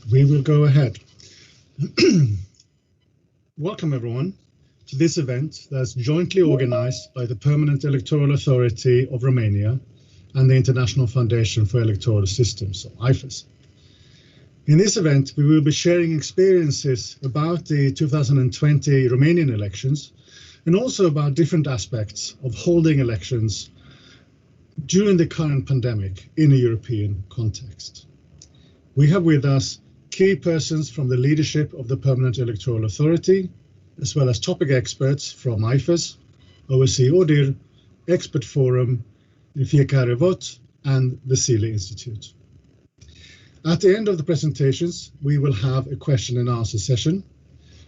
We will go ahead. Welcome everyone to this event that's jointly organized by the Permanent Electoral Authority of Romania and the International Foundation for Electoral Systems, or IFES. In this event, we will be sharing experiences about the 2020 Romanian elections and also about different aspects of holding elections during the current pandemic in a European context. We have with us key persons from the leadership of the Permanent Electoral Authority, as well as topic experts from IFES, OSCE ODIHR, Expert Forum, Fiecare Vot, and the Sealy Institute. At the end of the presentations, we will have a question and answer session.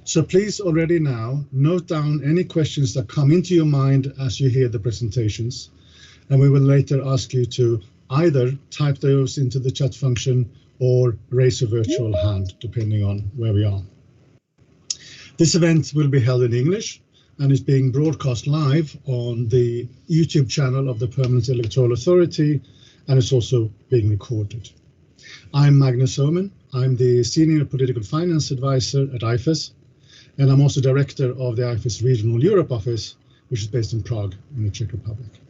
So please already now note down any questions that come into your mind as you hear the presentations, and we will later ask you to either type those into the chat function or raise a virtual hand, depending on where we are. This event will be held in English and is being broadcast live on the YouTube channel of the Permanent Electoral Authority, and it's also being recorded. I'm Magnus Oman. I'm the Senior Political Finance Advisor at IFES, and I'm also Director of the IFES Regional Europe Office, which is based in Prague in the Czech Republic.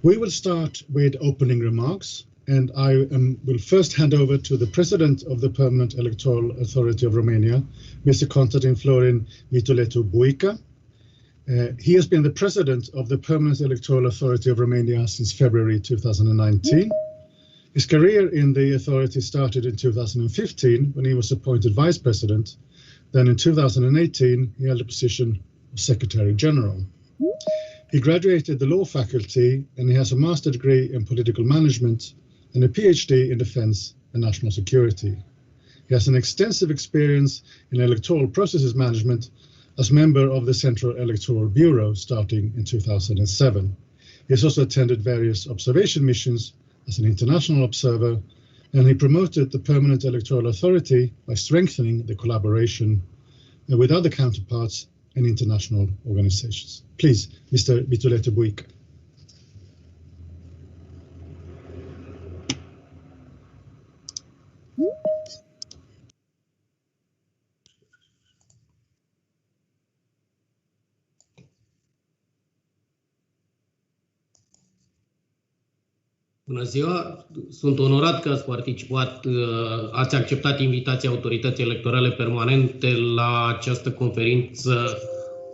We will start with opening remarks, and I will first hand over to the President of the Permanent Electoral Authority of Romania, Mr. Constantin Florin Mituletu-Buica. He has been the President of the Permanent Electoral Authority of Romania since February 2019. His career in the authority started in 2015 when he was appointed Vice President. Then in 2018, he held the position of Secretary General. He graduated the law faculty and he has a master's degree in political management and a PhD in defense and national security. He has an extensive experience in electoral processes management as member of the Central Electoral Bureau starting in 2007. He has also attended various observation missions as an international observer, and he promoted the Permanent Electoral Authority by strengthening the collaboration with other counterparts and international organizations. Please, Mr. Mituletu-Buica. Bună ziua! Sunt onorat că ați acceptat invitația Autorității Electorale Permanente la această conferință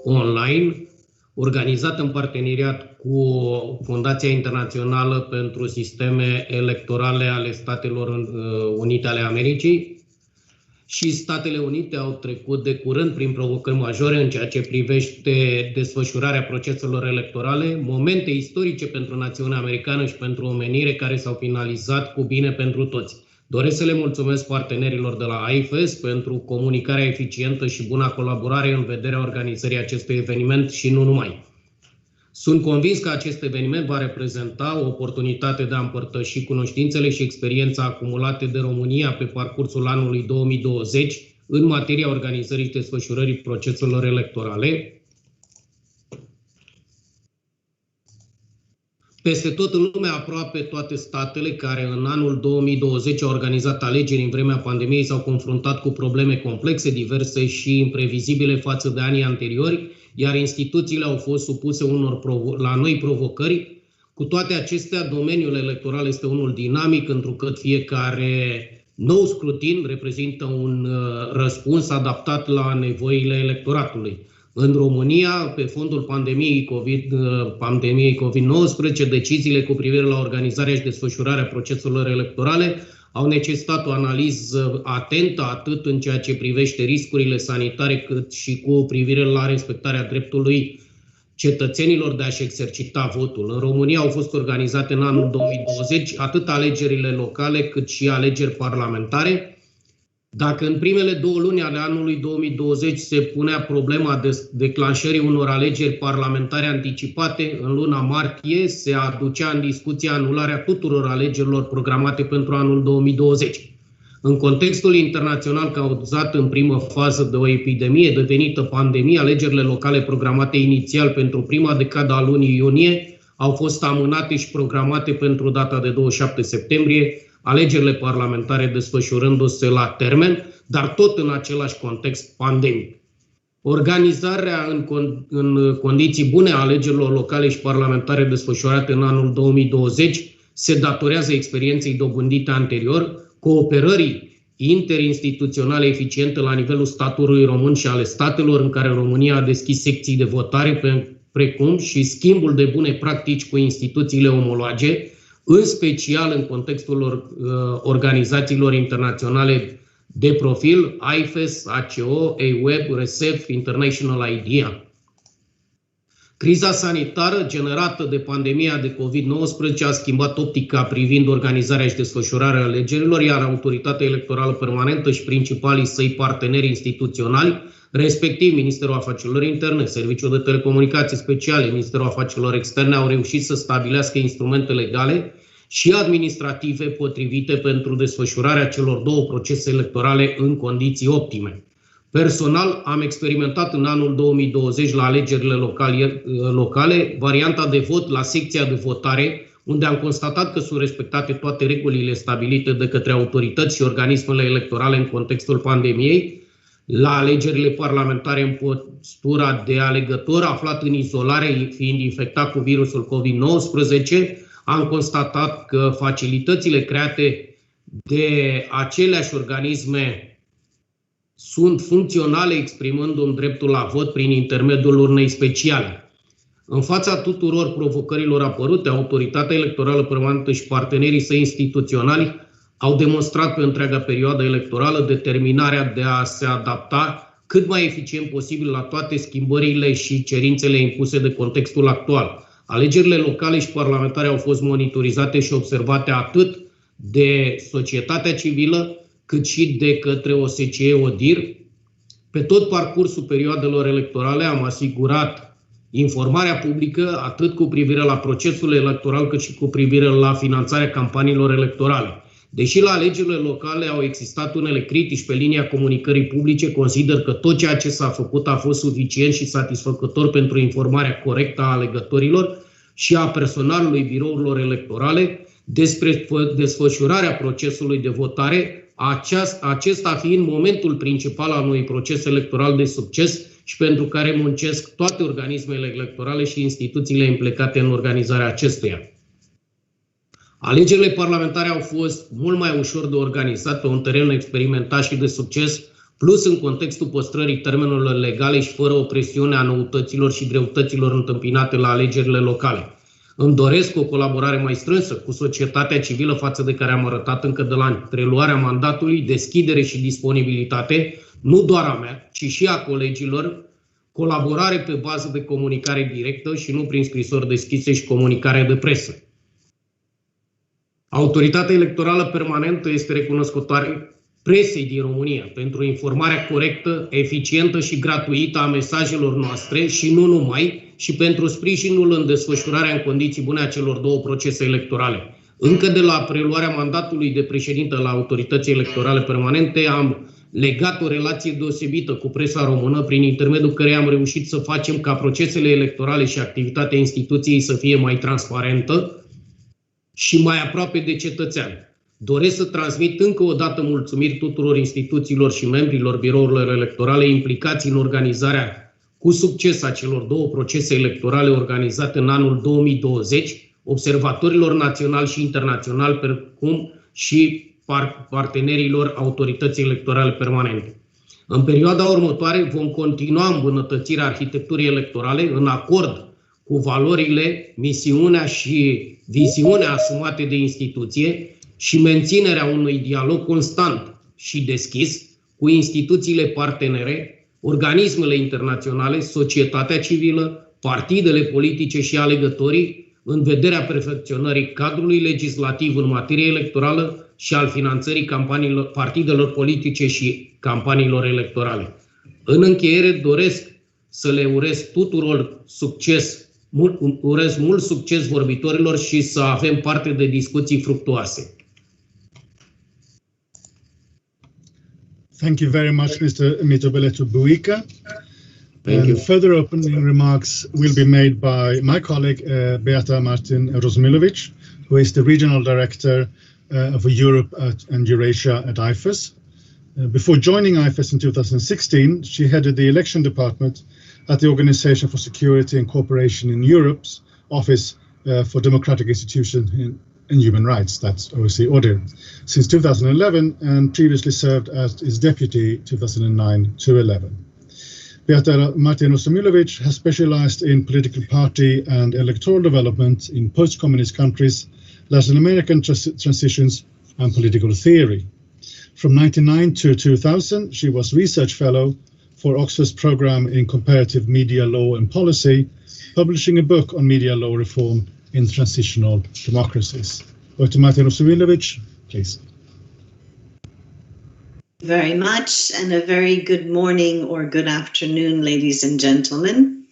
online, organizată în parteneriat cu Fundația Internațională pentru Sisteme Electorale ale Statelor Unite ale Americii. Și Statele Unite au trecut de curând prin provocări majore în ceea ce privește desfășurarea proceselor electorale, momente istorice pentru națiunea americană și pentru omenire care s-au finalizat cu bine pentru toți. Doresc să le mulțumesc partenerilor de la IFES pentru comunicarea eficientă și buna colaborare în vederea organizării acestui eveniment și nu numai. Sunt convins că acest eveniment va reprezenta o oportunitate de a împărtăși cunoștințele și experiența acumulate de România pe parcursul anului 2020 în materia organizării și desfășurării proceselor electorale. Peste tot în lume, aproape toate statele care în anul 2020 au organizat alegeri în vremea pandemiei s-au confruntat cu probleme complexe, diverse și imprevizibile față de anii anteriori, iar instituțiile au fost supuse la noi provocări. Cu toate acestea, domeniul electoral este unul dinamic, întrucât fiecare nou scrutin reprezintă un răspuns adaptat la nevoile electoratului. În România, pe fondul pandemiei COVID-19, deciziile cu privire la organizarea și desfășurarea proceselor electorale au necesitat o analiză atentă atât în ceea ce privește riscurile sanitare, cât și cu privire la respectarea dreptului cetățenilor de a-și exercita votul. În România au fost organizate în anul 2020 atât alegerile locale cât și alegeri parlamentare. Dacă în primele 2 luni ale anului 2020 se punea problema declanșării unor alegeri parlamentare anticipate, în luna martie se aducea în discuție anularea tuturor alegerilor programate pentru anul 2020. În contextul internațional cauzat în primă fază de o epidemie devenită pandemie, alegerile locale programate inițial pentru prima decadă a lunii iunie au fost amânate și programate pentru data de 27 septembrie, alegerile parlamentare desfășurându-se la termen, dar tot în același context pandemic. Organizarea în condiții bune a alegerilor locale și parlamentare desfășurate în anul 2020 se datorează experienței dobândite anterior, cooperării interinstituționale eficiente la nivelul statului român și ale statelor în care România a deschis secții de votare, precum și schimbul de bune practici cu instituțiile omologe, în special în contextul organizațiilor internaționale de profil, IFES, ACO, AWeb, RESEF, International IDEA. Criza sanitară generată de pandemia de COVID-19 a schimbat optica privind organizarea și desfășurarea alegerilor, iar Autoritatea Electorală Permanentă și principalii săi parteneri instituționali, respectiv Ministerul Afacerilor Interne, Serviciul de Telecomunicații Speciale, Ministerul Afacerilor Externe, au reușit să stabilească instrumente legale și administrative potrivite pentru desfășurarea celor două procese electorale în condiții optime. Personal, am experimentat în anul 2020 la alegerile locale varianta de vot la secția de votare, unde am constatat că sunt respectate toate regulile stabilite de către autorități și organismele electorale în contextul pandemiei. La alegerile parlamentare în postura de alegător aflat în izolare, fiind infectat cu virusul COVID-19, am constatat că facilitățile create de aceleași organisme sunt funcționale, exprimându-mi dreptul la vot prin intermediul urnei speciale. În fața tuturor provocărilor apărute, Autoritatea Electorală Permanentă și partenerii săi instituționali au demonstrat pe întreaga perioadă electorală determinarea de a se adapta cât mai eficient posibil la toate schimbările și cerințele impuse de contextul actual. Alegerile locale și parlamentare au fost monitorizate și observate atât de societatea civilă, cât și de către OSCE-ODIHR. Pe tot parcursul perioadelor electorale am asigurat informarea publică atât cu privire la procesul electoral, cât și cu privire la finanțarea campaniilor electorale. Deși la alegerile locale au existat unele critici pe linia comunicării publice, consider că tot ceea ce s-a făcut a fost suficient și satisfăcător pentru informarea corectă a alegătorilor și a personalului birourilor electorale despre desfășurarea procesului de votare, acesta fiind momentul principal al unui proces electoral de succes și pentru care muncesc toate organismele electorale și instituțiile implicate în organizarea acestuia. Alegerile parlamentare au fost mult mai ușor de organizat pe un teren experimentat și de succes, plus în contextul păstrării termenelor legale și fără o presiune a noutăților și greutăților întâmpinate la alegerile locale. Îmi doresc o colaborare mai strânsă cu societatea civilă față de care am arătat încă de la preluarea mandatului, deschidere și disponibilitate, nu doar a mea, ci și a colegilor, colaborare pe bază de comunicare directă și nu prin scrisori deschise și comunicare de presă. Autoritatea Electorală Permanentă este recunoscătoare presei din România pentru informarea corectă, eficientă și gratuită a mesajelor noastre și nu numai, și pentru sprijinul în desfășurarea în condiții bune a celor două procese electorale. Încă de la preluarea mandatului de președinte la Autorității Electorale Permanente am legat o relație deosebită cu presa română, prin intermediul căreia am reușit să facem ca procesele electorale și activitatea instituției să fie mai transparentă și mai aproape de cetățean. Doresc să transmit încă o dată mulțumiri tuturor instituțiilor și membrilor birourilor electorale implicați în organizarea cu succes a celor două procese electorale organizate în anul 2020, observatorilor naționali și internaționali, precum și partenerilor Autorității Electorale Permanente. În perioada următoare vom continua îmbunătățirea arhitecturii electorale în acord cu valorile, misiunea și viziunea asumate de instituție și menținerea unui dialog constant și deschis cu instituțiile partenere, organismele internaționale, societatea civilă, partidele politice și alegătorii, în vederea perfecționării cadrului legislativ în materie electorală și al finanțării partidelor politice și campaniilor electorale. În încheiere, doresc să le urez tuturor succes, urez mult succes vorbitorilor și să avem parte de discuții fructuoase. Thank you very much, Mr. Mitobeletu Buika. Further opening remarks will be made by my colleague Beata Martin Rozmilovic, who is the Regional Director for Europe and Eurasia at IFES. Before joining IFES in 2016, she headed the election department at the Organization for Security and Cooperation in Europe's Office for Democratic Institutions and Human Rights, that's OSCE ODIHR, since 2011, and previously served as its deputy 2009 to 11. Beata Martinu-Samulovic has specialized in political party and electoral development in post-communist countries, Latin American transitions, and political theory. From 1999 to 2000, she was research fellow for Oxford's program in comparative media law and policy, publishing a book on media law reform in transitional democracies. Dr. Martinu-Samulovic, please. Very much, and a very good morning or good afternoon, ladies and gentlemen.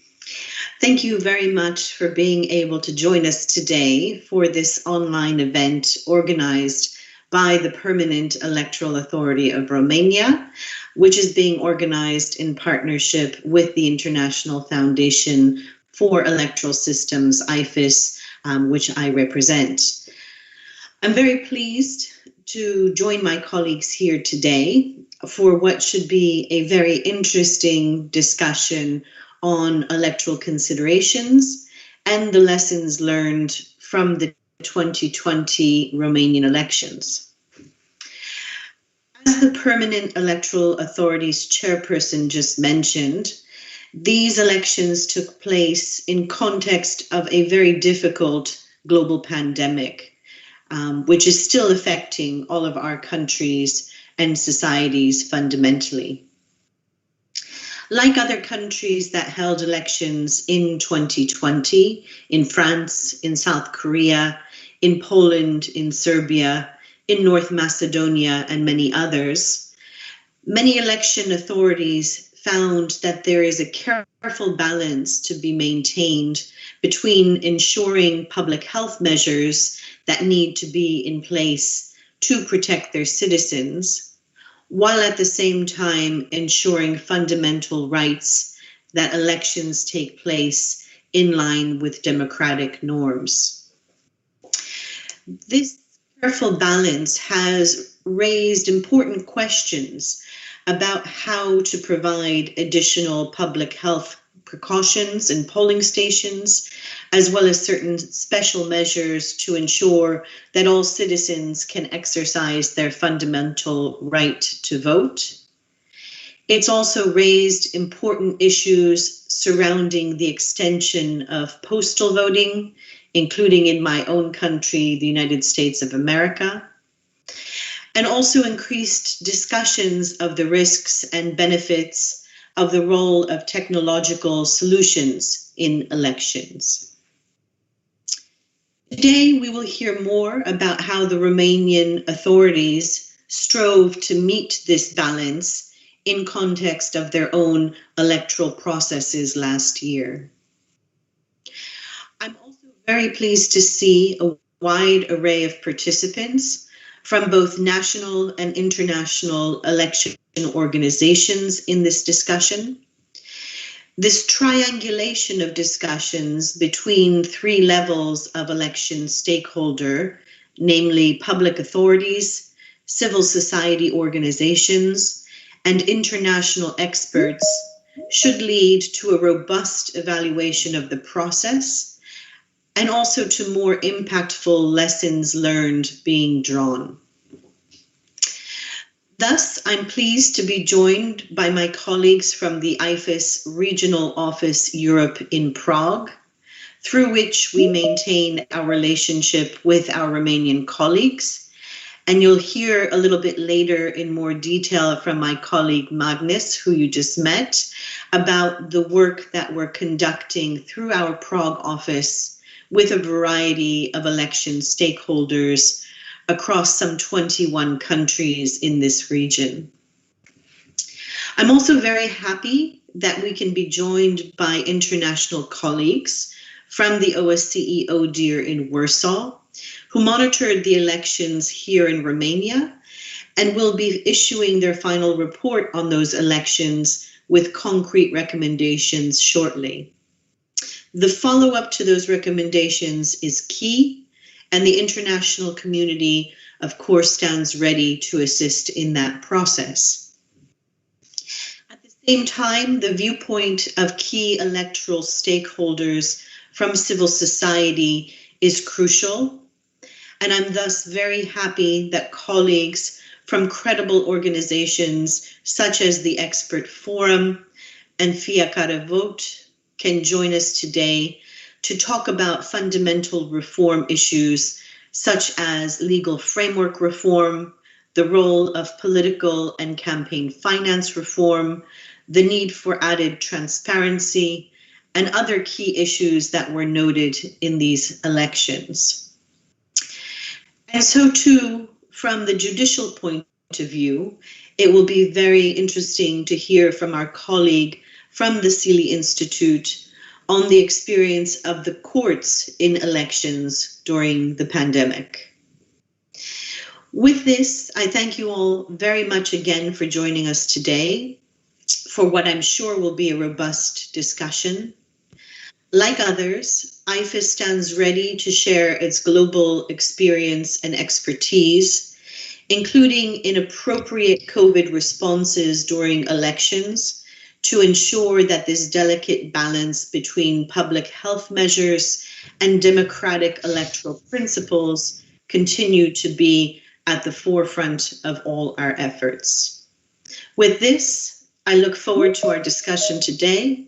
Thank you very much for being able to join us today for this online event organized by the Permanent Electoral Authority of Romania, which is being organized in partnership with the International Foundation for Electoral Systems, IFES, which I represent. I'm very pleased to join my colleagues here today for what should be a very interesting discussion on electoral considerations and the lessons learned from the 2020 Romanian elections. As the Permanent Electoral Authority's chairperson just mentioned, these elections took place in context of a very difficult global pandemic, which is still affecting all of our countries and societies fundamentally. Like other countries that held elections in 2020, in France, in South Korea, in Poland, in Serbia, in North Macedonia, and many others, many election authorities found that there is a careful balance to be maintained between ensuring public health measures that need to be in place to protect their citizens, while at the same time ensuring fundamental rights that elections take place in line with democratic norms. This careful balance has raised important questions about how to provide additional public health precautions in polling stations, as well as certain special measures to ensure that all citizens can exercise their fundamental right to vote. It's also raised important issues surrounding the extension of postal voting, including in my own country, the United States of America, and also increased discussions of the risks and benefits of the role of technological solutions in elections. Today, we will hear more about how the Romanian authorities strove to meet this balance in context of their own electoral processes last year. I'm also very pleased to see a wide array of participants from both national and international election organizations in this discussion. This triangulation of discussions between three levels of election stakeholder, namely public authorities, civil society organizations, and international experts, should lead to a robust evaluation of the process and also to more impactful lessons learned being drawn. Thus, I'm pleased to be joined by my colleagues from the IFES Regional Office Europe in Prague, through which we maintain our relationship with our Romanian colleagues. And you'll hear a little bit later in more detail from my colleague Magnus, who you just met, about the work that we're conducting through our Prague office with a variety of election stakeholders across some 21 countries in this region. I'm also very happy that we can be joined by international colleagues from the OSCE ODIHR in Warsaw, who monitored the elections here in Romania and will be issuing their final report on those elections with concrete recommendations shortly. The follow-up to those recommendations is key, and the international community, of course, stands ready to assist in that process. At the same time, the viewpoint of key electoral stakeholders from civil society is crucial, and I'm thus very happy that colleagues from credible organizations such as the Expert Forum and Fiecare Vote can join us today to talk about fundamental reform issues such as legal framework reform, the role of political and campaign finance reform, the need for added transparency, and other key issues that were noted in these elections. And so too, from the judicial point of view, it will be very interesting to hear from our colleague from the Sealy Institute on the experience of the courts in elections during the pandemic. With this, I thank you all very much again for joining us today for what I'm sure will be a robust discussion. Like others, IFES stands ready to share its global experience and expertise, including in appropriate COVID responses during elections, to ensure that this delicate balance between public health measures and democratic electoral principles continue to be at the forefront of all our efforts. With this, I look forward to our discussion today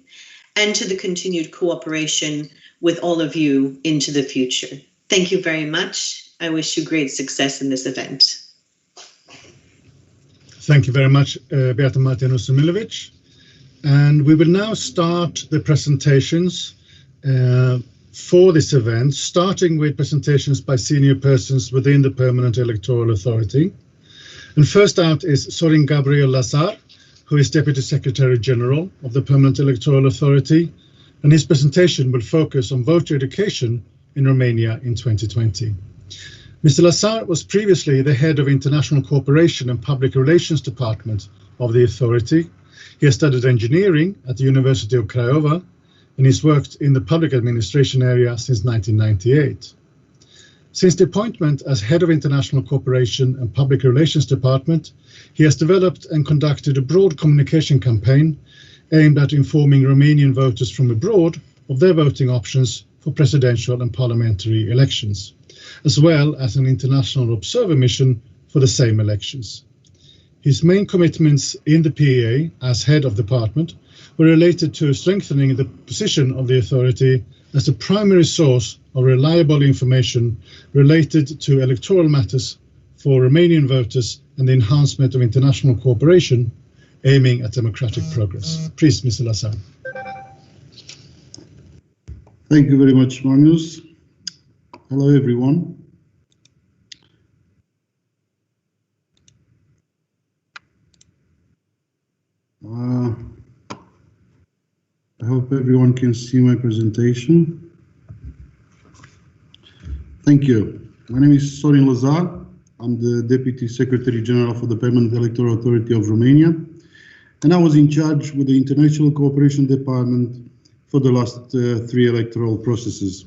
and to the continued cooperation with all of you into the future. Thank you very much. I wish you great success in this event. Thank you very much, Beata Martinu-Sumilovic. And we will now start the presentations for this event, starting with presentations by senior persons within the Permanent Electoral Authority. And first out is Sorin Gabriel Lazar, who is Deputy Secretary General of the Permanent Electoral Authority, and his presentation will focus on voter education in Romania in 2020. Mr. Lazar was previously the head of International Cooperation and Public Relations Department of the authority. He has studied engineering at the University of Craiova, and he's worked in the public administration area since 1998. Since the appointment as head of International Cooperation and Public Relations Department, he has developed and conducted a broad communication campaign aimed at informing Romanian voters from abroad of their voting options for presidential and parliamentary elections, as well as an international observer mission for the same elections. His main commitments in the PEA as head of department were related to strengthening the position of the authority as the primary source of reliable information related to electoral matters for Romanian voters and the enhancement of international cooperation aiming at democratic progress. Please, Mr. Lazar. Thank you very much, Magnus. Hello, everyone. I hope everyone can see my presentation. Thank you. My name is Sorin Lazar. I'm the Deputy Secretary General for the Permanent Electoral Authority of Romania, and I was in charge with the International Cooperation Department for the last 3 electoral processes.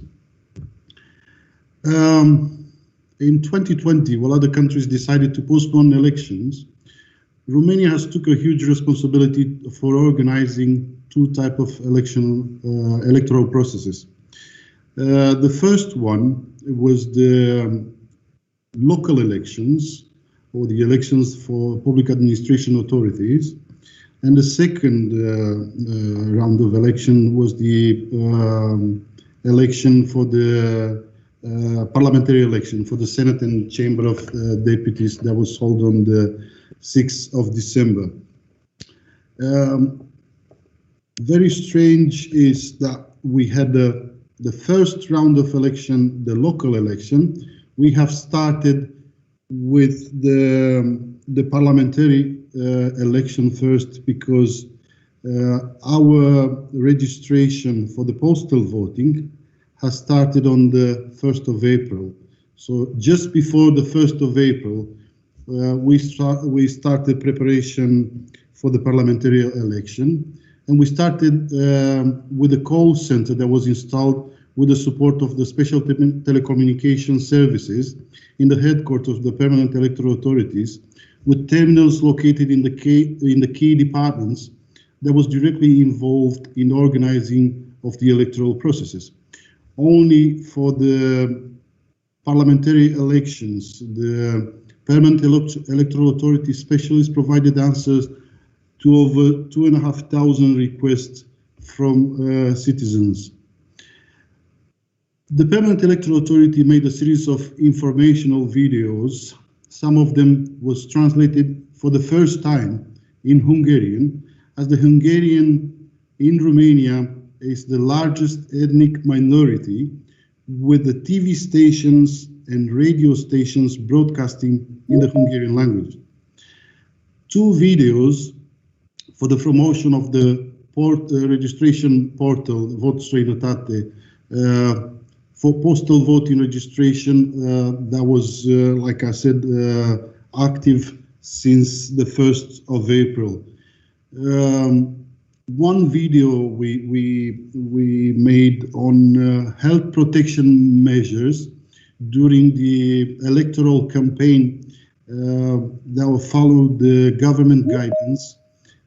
In 2020, while other countries decided to postpone elections, Romania has took a huge responsibility for organizing 2 types of electoral processes. The first one was the local elections, or the elections for public administration authorities, and the second round of election was the election for the parliamentary election for the Senate and Chamber of Deputies that was held on the 6th of December. Very strange is that we had the first round of election, the local election. We have started with the parliamentary election first because our registration for the postal voting has started on the 1st of April. So just before the 1st of April, we started preparation for the parliamentary election, and we started with a call center that was installed with the support of the Special Telecommunication Services in the headquarters of the permanent electoral authorities, with terminals located in the key departments that was directly involved in the organizing of the electoral processes. Only for the parliamentary elections, the permanent electoral authority specialists provided answers to over 2,500 requests from citizens. The Permanent Electoral Authority made a series of informational videos. Some of them was translated for the first time in Hungarian, as the Hungarian in Romania is the largest ethnic minority, with the TV stations and radio stations broadcasting in the Hungarian language. Two videos for the promotion of the registration portal, Vot Străinătate, for postal voting registration that was, like I said, active since the 1st of April. One video we made on health protection measures during the electoral campaign that will follow the government guidance,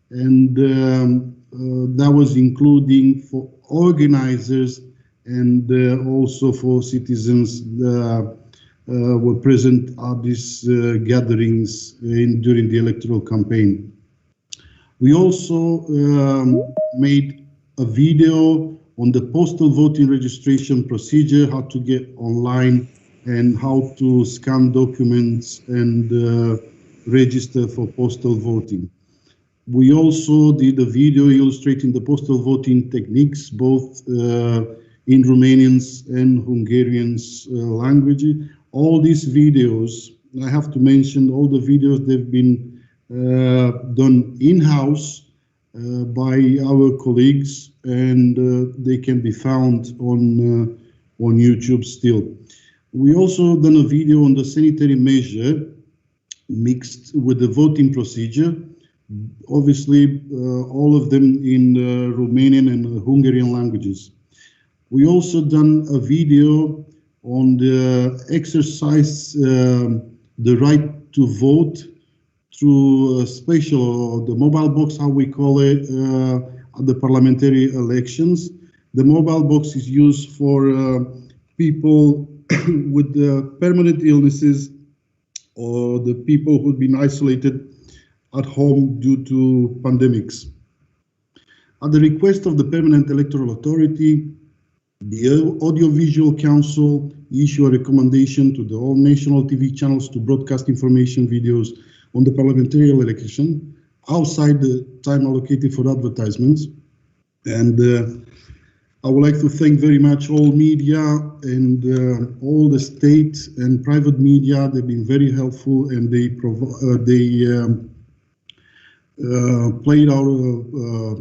and that was including for organizers and also for citizens that were present at these gatherings during the electoral campaign. We also made a video on the postal voting registration procedure, how to get online and how to scan documents and register for postal voting. We also did a video illustrating the postal voting techniques, both in Romanian's and Hungarian's language. All these videos, I have to mention, all the videos, they've been done in-house by our colleagues, and they can be found on YouTube still. We also done a video on the sanitary measure mixed with the voting procedure, obviously all of them in Romanian and Hungarian languages. We also done a video on the exercise, the right to vote through a special, the mobile box, how we call it, at the parliamentary elections. The mobile box is used for people with permanent illnesses or the people who've been isolated at home due to pandemics. At the request of the Permanent Electoral Authority, the Audiovisual Council issued a recommendation to the all national TV channels to broadcast information videos on the parliamentary election outside the time allocated for advertisements. And I would like to thank very much all media and all the state and private media. They've been very helpful, and they played our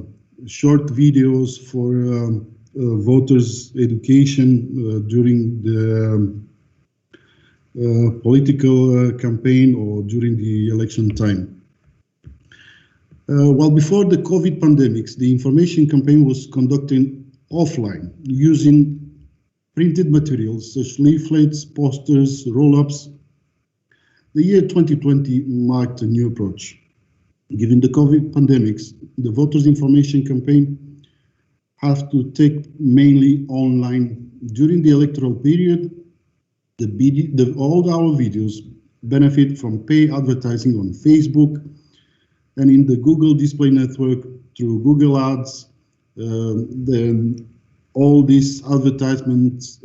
short videos for voters' education during the political campaign or during the election time. While before the COVID pandemics, the information campaign was conducted offline using printed materials such as leaflets, posters, roll-ups. The year 2020 marked a new approach. Given the COVID pandemics, the voters' information campaign have to take mainly online. During the electoral period, all our videos benefit from paid advertising on Facebook and in the Google Display Network through Google Ads. All these advertisements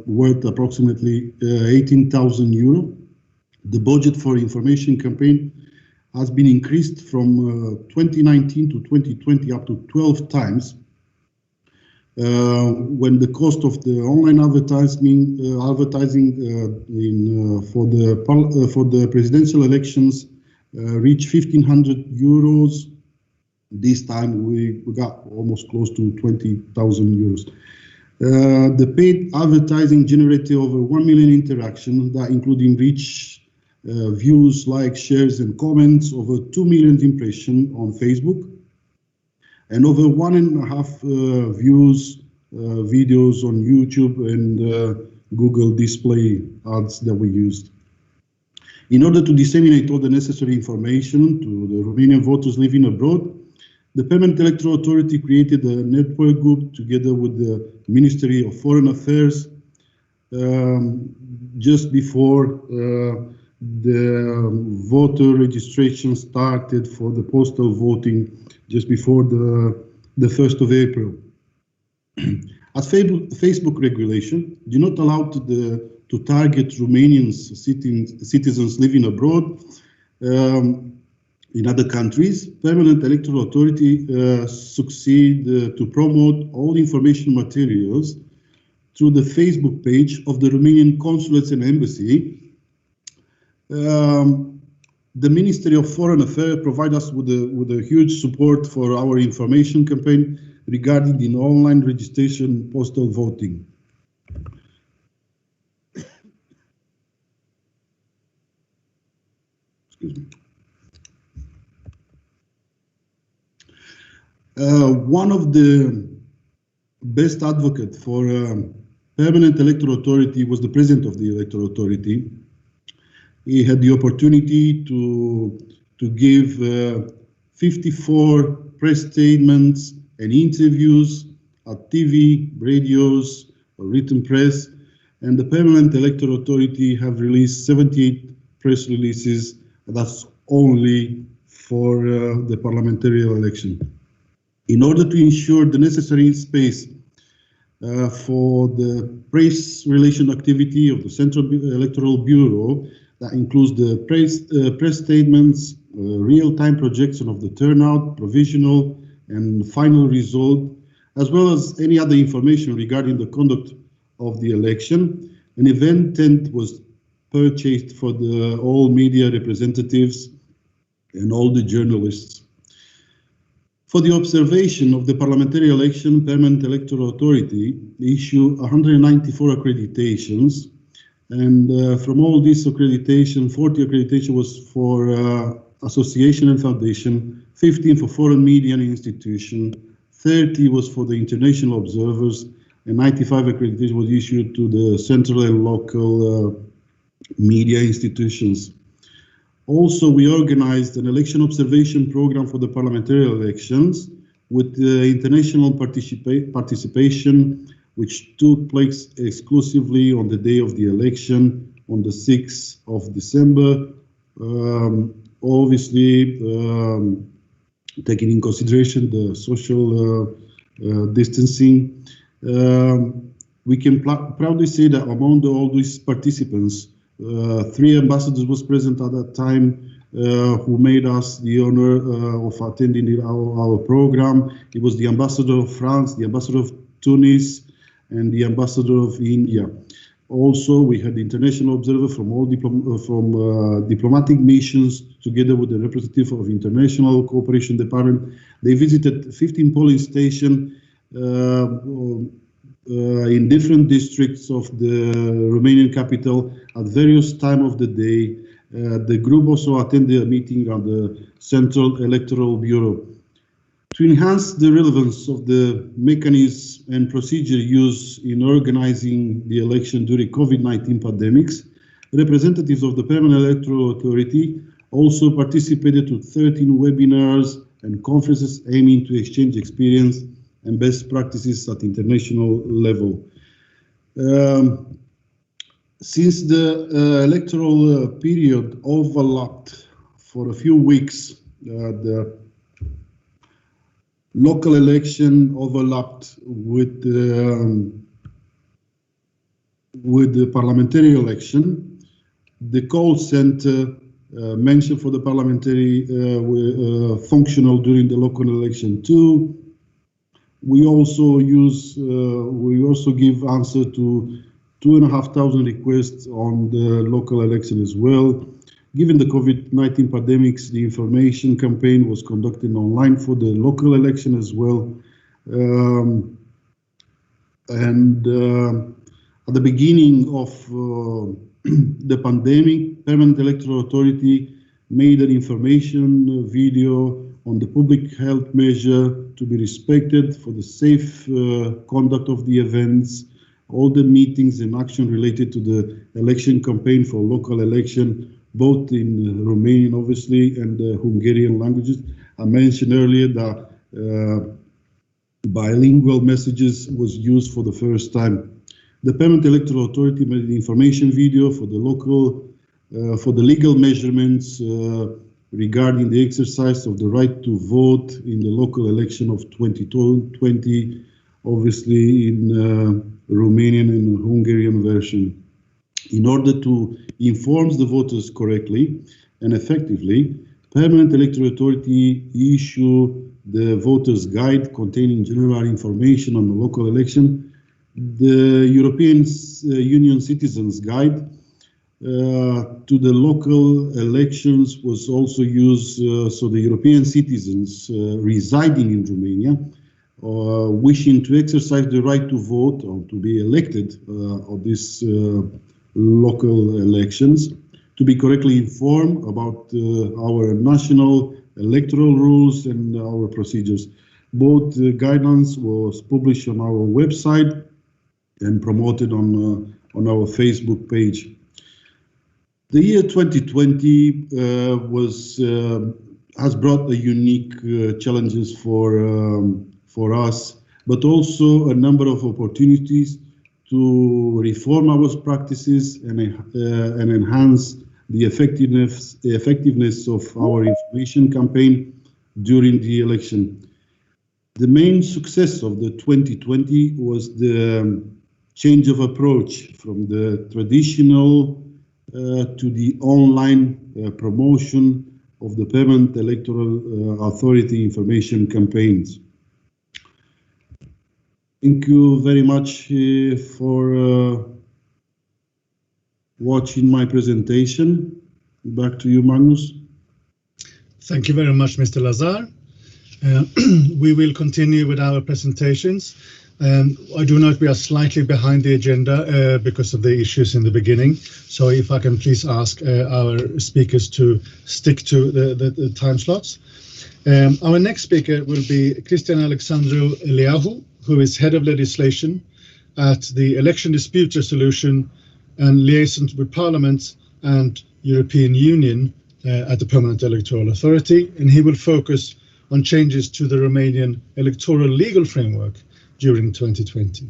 worth approximately 18,000 euro. The budget for information campaign has been increased from 2019 to 2020 up to 12 times. When the cost of the online advertising for the presidential elections reached 1,500 euros. This time we got almost close to 20,000 euros. The paid advertising generated over 1 million interactions, that including reach, views, likes, shares, and comments, over 2 million impressions on Facebook, and over 1.5 views videos on YouTube and Google display ads that we used. In order to disseminate all the necessary information to the Romanian voters living abroad, the Permanent Electoral Authority created a network group together with the Ministry of Foreign Affairs just before the voter registration started for the postal voting, just before the 1st of April. As Facebook regulation do not allow to target Romanian citizens living abroad in other countries, Permanent Electoral Authority succeed to promote all information materials through the Facebook page of the Romanian consulates and embassy. The Ministry of Foreign Affairs provide us with a huge support for our information campaign regarding the online registration postal voting. Excuse me. One of the best advocates for Permanent Electoral Authority was the President of the Electoral Authority. He had the opportunity to give 54 press statements and interviews at TV, radios, written press, and the Permanent Electoral Authority have released 78 press releases. That's only for the parliamentary election. In order to ensure the necessary space for the press relation activity of the Central Electoral Bureau, that includes the press statements, real-time projection of the turnout, provisional and final result, as well as any other information regarding the conduct of the election. An event tent was purchased for all media representatives and all the journalists. For the observation of the parliamentary election, Permanent Electoral Authority issued 194 accreditations, and from all these accreditation, 40 accreditation was for association and foundation, 15 for foreign media and institution, 30 was for the international observers, and 95 accreditation was issued to the central and local media institutions. Also, we organized an election observation program for the parliamentary elections with international participation, which took place exclusively on the day of the election, on the 6th of December. Obviously, taking in consideration the social distancing, we can proudly say that among all these participants, 3 ambassadors was present at that time who made us the honor of attending our program. It was the ambassador of France, the ambassador of Tunis, and the ambassador of India. Also, we had international observers from all diplomatic missions, together with the representative of International Cooperation Department. They visited 15 polling stations in different districts of the Romanian capital at various times of the day. The group also attended a meeting at the Central Electoral Bureau. To enhance the relevance of the mechanism and procedure used in organizing the election during COVID-19 pandemics, representatives of the Permanent Electoral Authority also participated to 13 webinars and conferences aiming to exchange experience and best practices at international level. Since the electoral period overlapped for a few weeks, the local election overlapped with the parliamentary election. The call center mentioned for the parliamentary were functional during the local election too. We also give answer to 2,500 requests on the local election as well. Given the COVID-19 pandemics, the information campaign was conducted online for the local election as well. At the beginning of the pandemic, Permanent Electoral Authority made an information video on the public health measure to be respected for the safe conduct of the events, all the meetings and action related to the election campaign for local election, both in Romanian, obviously, and the Hungarian languages. I mentioned earlier that bilingual messages was used for the first time. The Permanent Electoral Authority made an information video for the legal measurements regarding the exercise of the right to vote in the local election of 2020, obviously in Romanian and Hungarian version. In order to inform the voters correctly and effectively, Permanent Electoral Authority issue the voters' guide containing general information on the local election. The European Union Citizens Guide to the local elections was also used, so the European citizens residing in Romania wishing to exercise the right to vote or to be elected on these local elections, to be correctly informed about our national electoral rules and our procedures. Both guidelines was published on our website and promoted on our Facebook page. The year 2020 has brought a unique challenges for us, but also a number of opportunities to reform our practices and enhance the effectiveness of our information campaign during the election. The main success of the 2020 was the change of approach from the traditional to the online promotion of the Permanent Electoral Authority information campaigns. Thank you very much for watching my presentation. Back to you, Magnus. Thank you very much, Mr. Lazar. We will continue with our presentations. I do note we are slightly behind the agenda because of the issues in the beginning. So if I can please ask our speakers to stick to the time slots. Our next speaker will be Cristian Alexandru Eliahu, who is Head of Legislation at the Election Dispute Resolution and Liaison with Parliament and European Union at the Permanent Electoral Authority, and he will focus on changes to the Romanian electoral legal framework during 2020.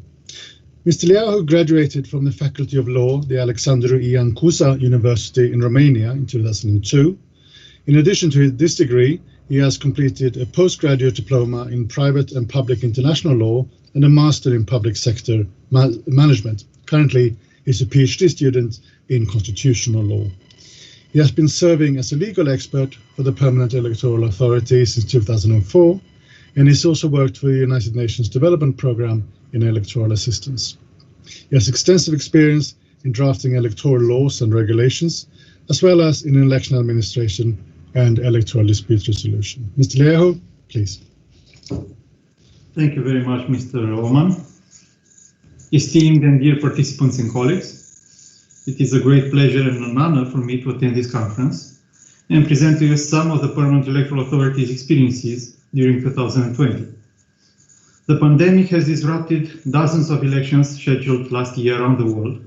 Mr. Eliahu graduated from the Faculty of Law, the Alexandru Ioan Cuza University in Romania in 2002. In addition to this degree, he has completed a postgraduate diploma in private and public international law and a master in public sector management. Currently, he is a PhD student in constitutional law. He has been serving as a legal expert for the Permanent Electoral Authority since 2004, and he's also worked for the United Nations Development Programme in electoral assistance. He has extensive experience in drafting electoral laws and regulations, as well as in election administration and electoral dispute resolution. Mr. Eliahu, please. Thank you very much, Mr. Oman. Esteemed and dear participants and colleagues, it is a great pleasure and an honor for me to attend this conference and present to you some of the Permanent Electoral Authority's experiences during 2020. The pandemic has disrupted dozens of elections scheduled last year around the world,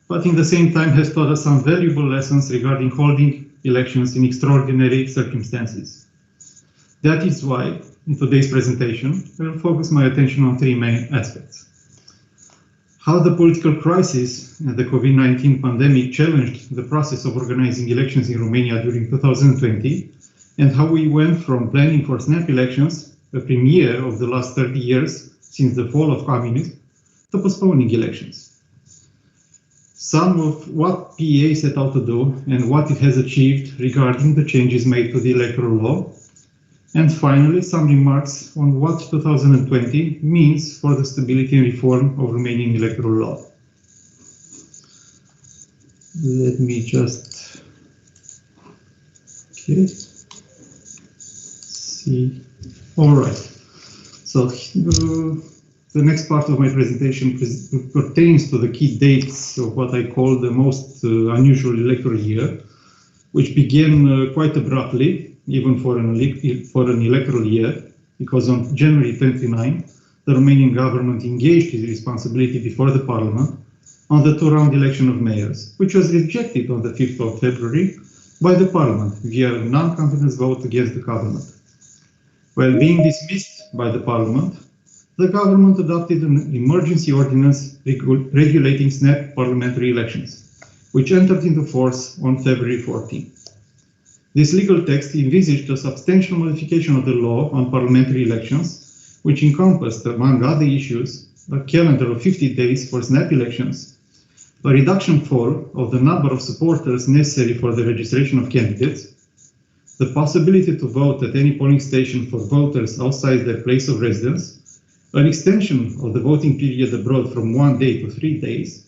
but in the same time has taught us some valuable lessons regarding holding elections in extraordinary circumstances. That is why, in today's presentation, I will focus my attention on three main aspects. How the political crisis and the COVID-19 pandemic challenged the process of organizing elections in Romania during 2020, and how we went from planning for snap elections, a premiere of the last 30 years since the fall of communism, to postponing elections. Some of what PEA set out to do and what it has achieved regarding the changes made to the electoral law. And finally, some remarks on what 2020 means for the stability and reform of Romanian electoral law. Let me just see. All right. So the next part of my presentation pertains to the key dates of what I call the most unusual electoral year, which began quite abruptly even for an electoral year, because on January 29, the Romanian government engaged its responsibility before the parliament on the two-round election of mayors, which was rejected on the 5th of February by the parliament via a non-confidence vote against the government. While being dismissed by the parliament, the government adopted an emergency ordinance regulating snap parliamentary elections, which entered into force on February 14. This legal text envisaged a substantial modification of the law on parliamentary elections, which encompassed, among other issues, a calendar of 50 days for snap elections, a reduction of the number of supporters necessary for the registration of candidates, the possibility to vote at any polling station for voters outside their place of residence, an extension of the voting period abroad from 1 day to 3 days,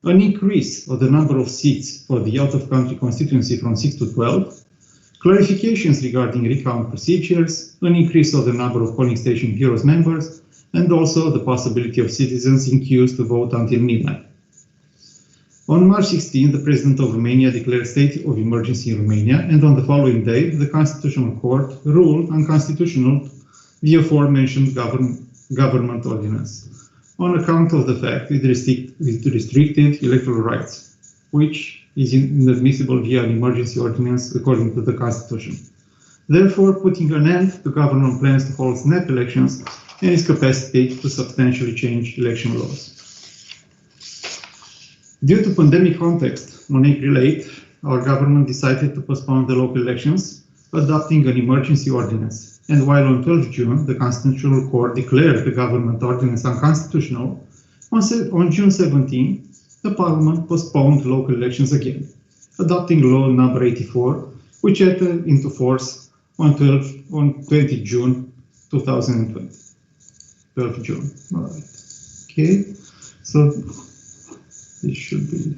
an increase of the number of seats for the out-of-country constituency from 6 to 12, clarifications regarding recount procedures, an increase of the number of polling station bureaus members, and also the possibility of citizens in queues to vote until midnight. On March 16, the President of Romania declared state of emergency in Romania, and on the following day, the Constitutional Court ruled unconstitutional the aforementioned government ordinance, on account of the fact it restricted electoral rights, which is inadmissible via an emergency ordinance according to the Constitution, therefore putting an end to government plans to hold snap elections and its capacity to substantially change election laws. Due to pandemic context, on April 8, our government decided to postpone the local elections, adopting an emergency ordinance. And while on 12 June, the Constitutional Court declared the government ordinance unconstitutional, on June 17, the Parliament postponed local elections again, adopting Law number 84, which entered into force on 20 June 2020. 12 June. All right. Okay. So this should be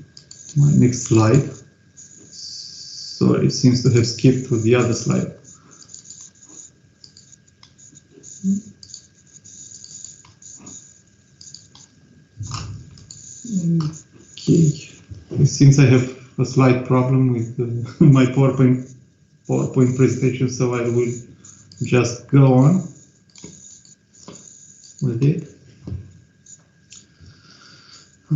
my next slide. Sorry, it seems to have skipped to the other slide. Okay, it seems I have a slight problem with my PowerPoint presentation, so I will just go on with it.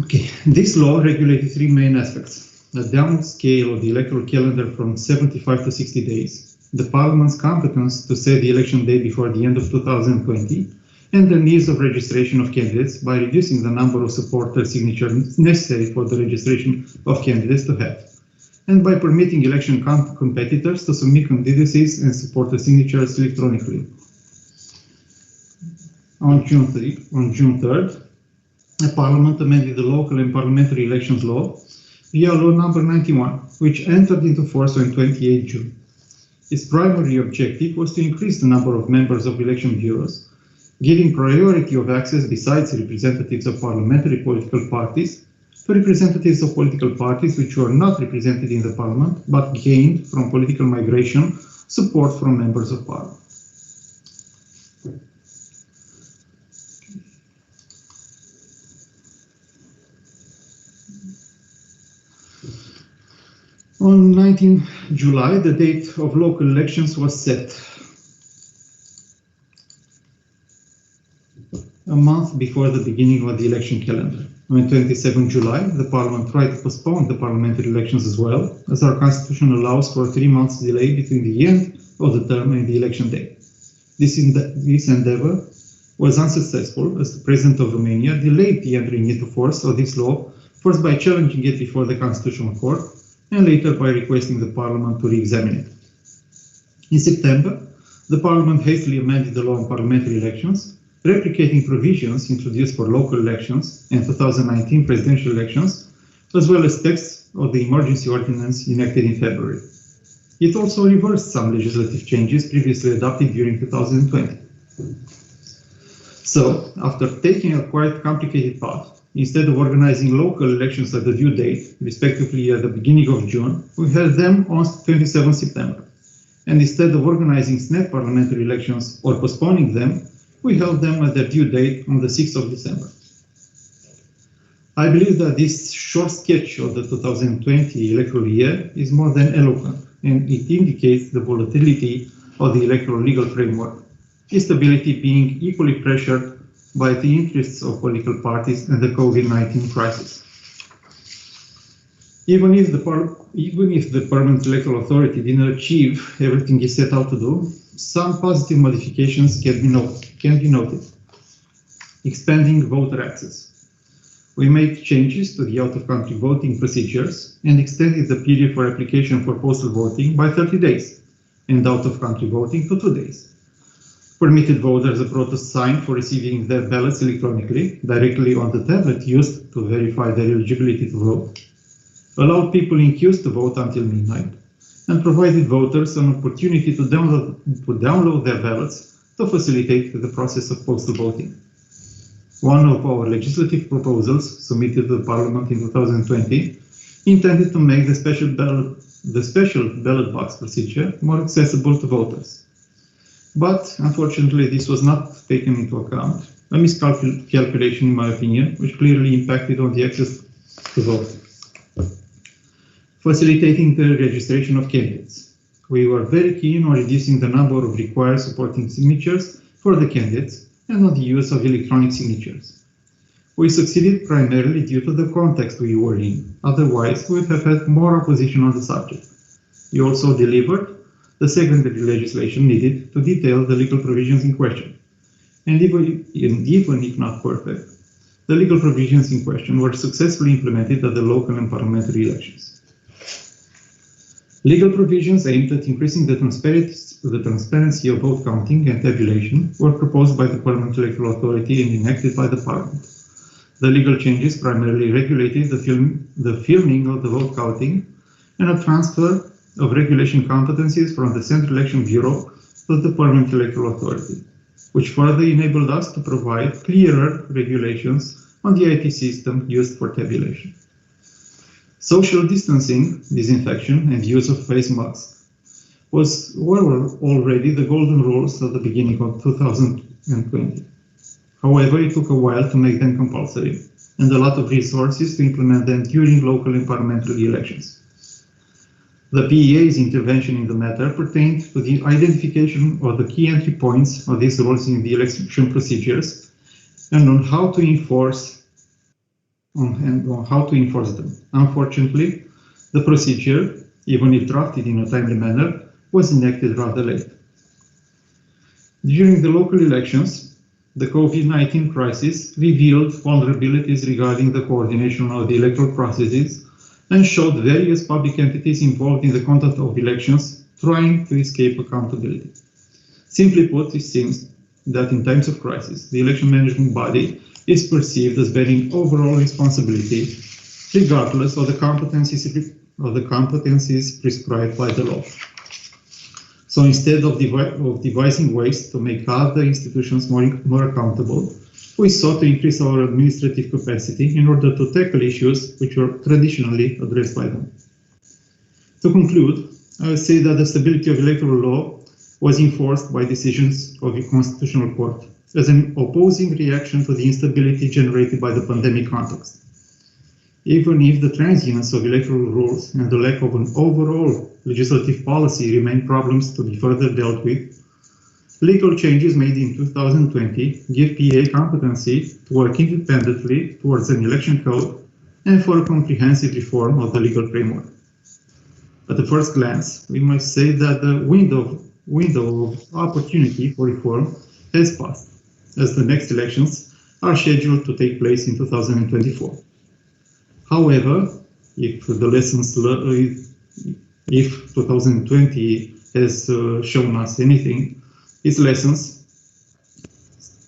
Okay, this law regulated three main aspects: the downward scale of the electoral calendar from 75 to 60 days, the Parliament's competence to set the election day before the end of 2020, and the needs of registration of candidates by reducing the number of supporter signatures necessary for the registration of candidates to have, and by permitting election competitors to submit candidacies and supporter signatures electronically. On June 3rd, the Parliament amended the local and parliamentary elections law via Law number 91, which entered into force on 28 June. Its primary objective was to increase the number of members of election bureaus, giving priority of access besides representatives of parliamentary political parties to representatives of political parties which were not represented in the Parliament but gained from political migration support from members of Parliament. On 19 July, the date of local elections was set. A month before the beginning of the election calendar. On 27 July, the Parliament tried to postpone the parliamentary elections as well, as our Constitution allows for a 3 months delay between the end of the term and the election day. This endeavor was unsuccessful, as the President of Romania delayed the entering into force of this law, first by challenging it before the Constitutional Court, and later by requesting the Parliament to re-examine it. In September, the Parliament hastily amended the law on parliamentary elections, replicating provisions introduced for local elections and 2019 presidential elections, as well as texts of the emergency ordinance enacted in February. It also reversed some legislative changes previously adopted during 2020. So, after taking a quite complicated path, instead of organizing local elections at the due date, respectively at the beginning of June, we held them on 27 September. And instead of organizing snap parliamentary elections or postponing them, we held them at their due date on the 6th of December. I believe that this short sketch of the 2020 electoral year is more than eloquent and it indicates the volatility of the electoral legal framework, instability being equally pressured by the interests of political parties and the COVID-19 crisis. Even if the Parliament Electoral Authority didn't achieve everything it set out to do, some positive modifications can be noted. Expanding voter access. We made changes to the out-of-country voting procedures and extended the period for application for postal voting by 30 days and out-of-country voting to 2 days. Permitted voters abroad to sign for receiving their ballots electronically, directly on the tablet used to verify their eligibility to vote. Allowed people in queues to vote until midnight, and provided voters an opportunity to download their ballots to facilitate the process of postal voting. One of our legislative proposals submitted to the Parliament in 2020 intended to make the special ballot box procedure more accessible to voters. But unfortunately, this was not taken into account, a miscalculation in my opinion, which clearly impacted on the access to vote. Facilitating the registration of candidates. We were very keen on reducing the number of required supporting signatures for the candidates and on the use of electronic signatures. We succeeded primarily due to the context we were in, otherwise we would have had more opposition on the subject. We also delivered the secondary legislation needed to detail the legal provisions in question. And even if not perfect, the legal provisions in question were successfully implemented at the local and parliamentary elections. Legal provisions aimed at increasing the transparency of vote counting and tabulation were proposed by the Parliament Electoral Authority and enacted by the Parliament. The legal changes primarily regulated the filming of the vote counting and a transfer of regulation competencies from the Central Election Bureau to the Parliament Electoral Authority, which further enabled us to provide clearer regulations on the IT system used for tabulation. Social distancing, disinfection, and use of face masks were already the golden rules at the beginning of 2020. However, it took a while to make them compulsory, and a lot of resources to implement them during local and parliamentary elections. The PEA's intervention in the matter pertained to the identification of the key entry points of these rules in the election procedures and on how to enforce them. Unfortunately, the procedure, even if drafted in a timely manner, was enacted rather late. During the local elections, the COVID-19 crisis revealed vulnerabilities regarding the coordination of the electoral processes and showed various public entities involved in the conduct of elections trying to escape accountability. Simply put, it seems that in times of crisis, the election management body is perceived as bearing overall responsibility, regardless of the competencies prescribed by the law. So instead of devising ways to make other institutions more accountable, we sought to increase our administrative capacity in order to tackle issues which were traditionally addressed by them. To conclude, I would say that the stability of electoral law was enforced by decisions of the Constitutional Court as an opposing reaction to the instability generated by the pandemic context. Even if the transience of electoral rules and the lack of an overall legislative policy remain problems to be further dealt with, legal changes made in 2020 give PA competency to work independently towards an election code and for a comprehensive reform of the legal framework. At the first glance, we must say that the window of opportunity for reform has passed, as the next elections are scheduled to take place in 2024. However, if 2020 has shown us anything, its lessons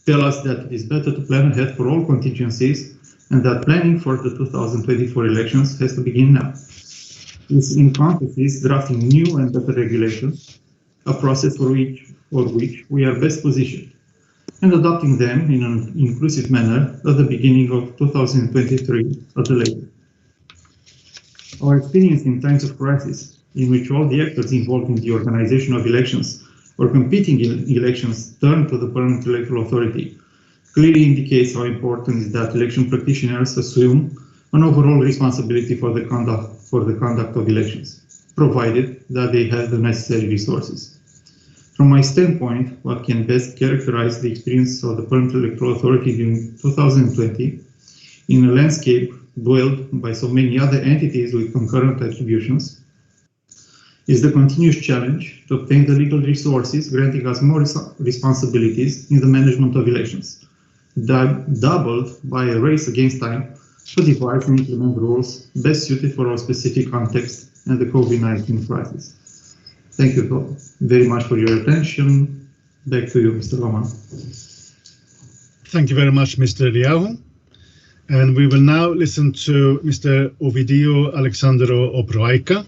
tell us that it is better to plan ahead for all contingencies and that planning for the 2024 elections has to begin now. This encompasses drafting new and better regulations, a process for which we are best positioned, and adopting them in an inclusive manner at the beginning of 2023 at the latest. Our experience in times of crisis, in which all the actors involved in the organization of elections or competing in elections turn to the Parliament Electoral Authority, clearly indicates how important it is that election practitioners assume an overall responsibility for the conduct of elections. provided that they have the necessary resources. From my standpoint, what can best characterize the experience of the Parliamentary Electoral Authority during 2020 in a landscape dwelled by so many other entities with concurrent attributions is the continuous challenge to obtain the legal resources, granting us more responsibilities in the management of elections, doubled by a race against time to devise and implement rules best suited for our specific context and the COVID-19 crisis. Thank you very much for your attention. Back to you, Mr. Roman. Thank you very much, Mr. Riau. And we will now listen to Mr. Ovidiu Alexandru Oproaica,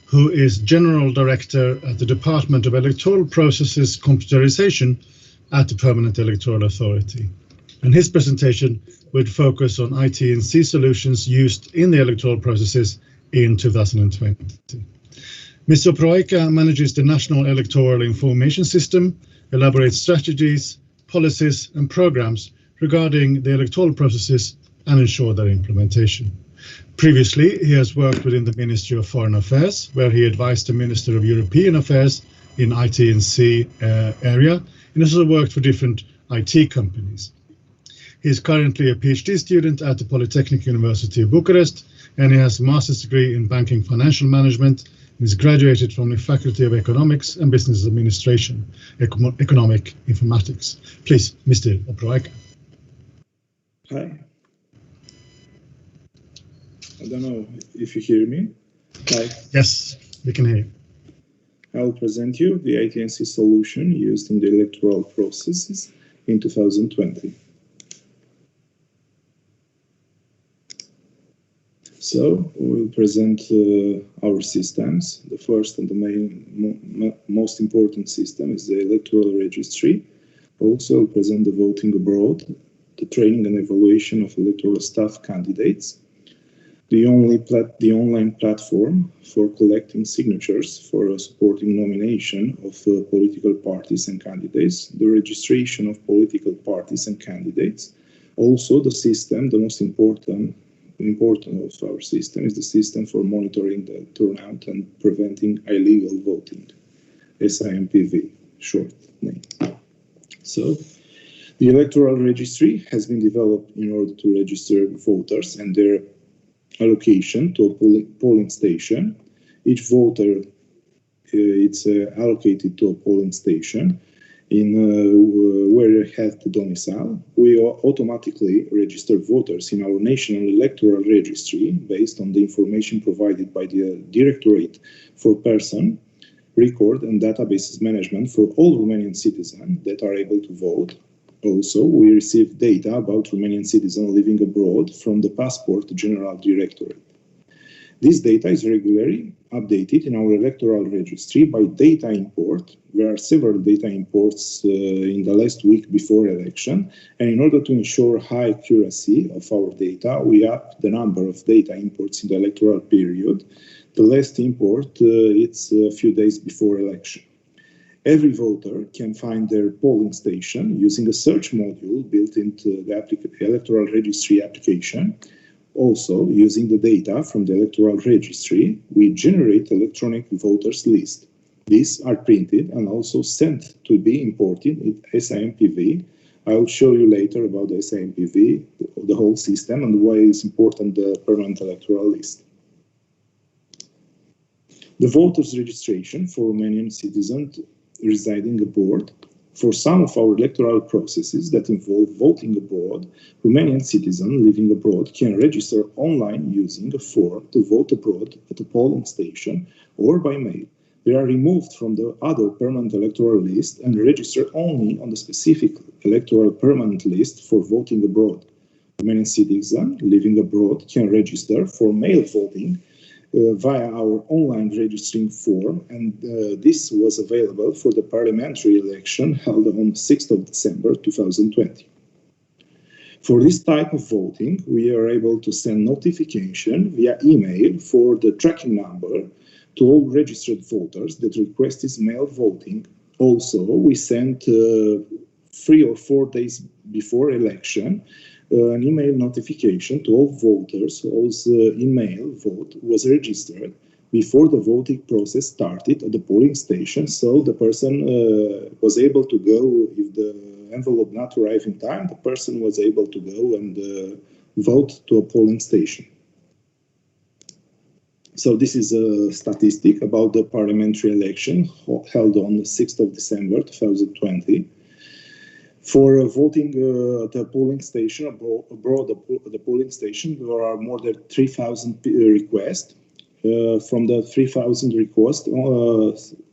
who is General Director at the Department of Electoral Processes Computerization at the Permanent Electoral Authority. And his presentation would focus on IT&C solutions used in the electoral processes in 2020. Mr. Oproaica manages the National Electoral Information System, elaborates strategies, policies and programs regarding the electoral processes and ensure their implementation. Previously, he has worked within the Ministry of Foreign Affairs, where he advised the Minister of European Affairs in IT&C area, and also worked for different IT companies. He is currently a PhD student at the Polytechnic University of Bucharest, and he has a master's degree in banking financial management, and is graduated from the Faculty of Economics and Business Administration, Economic Informatics. Please, Mr. Oproaica. Hi. I don't know if you hear me. Hi. Yes, we can hear you. I will present you the IT&C solution used in the electoral processes in 2020. So we will present our systems. The first and the most important system is the Electoral Registry. Also, we'll present the voting abroad, the training and evaluation of electoral staff candidates, the online platform for collecting signatures for a supporting nomination of political parties and candidates, the registration of political parties and candidates. Also, the system, the most important of our system is the system for monitoring the turnout and preventing illegal voting, Smpv, short name. So, the Electoral Registry has been developed in order to register voters and their allocation to a polling station. Each voter it's allocated to a polling station in where they have the domicile. We automatically register voters in our National Electoral Registry based on the information provided by the Directorate for Person, Record and Databases Management for all Romanian citizens that are able to vote. Also, we receive data about Romanian citizens living abroad from the Passport General Directorate. This data is regularly updated in our electoral registry by data import. There are several data imports in the last week before election, and in order to ensure high accuracy of our data, we up the number of data imports in the electoral period. The last import, it's a few days before election. Every voter can find their polling station using a search module built into the Electoral Registry application. Also, using the data from the Electoral Registry, we generate electronic voters list. These are printed and also sent to be imported in Smpv. I will show you later about the Smpv, the whole system, and why it's important the permanent electoral list. The voters registration for Romanian citizens residing abroad. For some of our electoral processes that involve voting abroad, Romanian citizens living abroad can register online using a form to vote abroad at a polling station or by mail. They are removed from the other permanent electoral list and register only on the specific electoral permanent list for voting abroad. Romanian citizens living abroad can register for mail voting via our online registering form, and this was available for the parliamentary election held on 6th of December 2020. For this type of voting, we are able to send notification via email for the tracking number to all registered voters that request is mail voting. Also, we sent 3 or 4 days before election an email notification to all voters whose email vote was registered before the voting process started at the polling station, so the person was able to go, if the envelope not arrived in time, the person was able to go and vote to a polling station. So this is a statistic about the parliamentary election held on the 6th of December 2020. For voting at a polling station, abroad the polling station, there are more than 3,000 requests. From the 3,000 requests,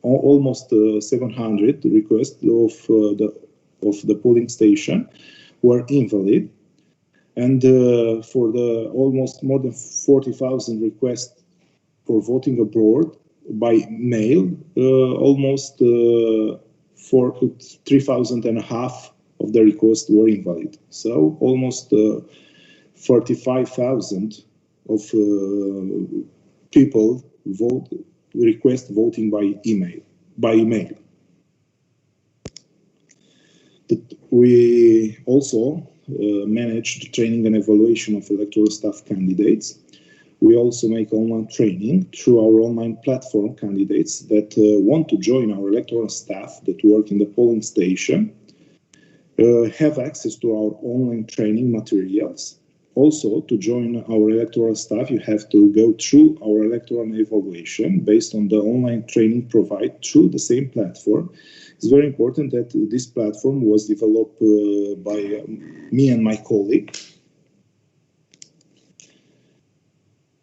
almost 700 requests of the polling station were invalid. And for the almost more than 40,000 requests for voting abroad by mail, almost 3,500 of the requests were invalid. So almost 45,000 of people request voting by email. We also manage the training and evaluation of electoral staff candidates. We also make online training through our online platform. Candidates that want to join our electoral staff that work in the polling station have access to our online training materials. Also, to join our electoral staff, you have to go through our electoral evaluation based on the online training provided through the same platform. It's very important that this platform was developed by me and my colleague.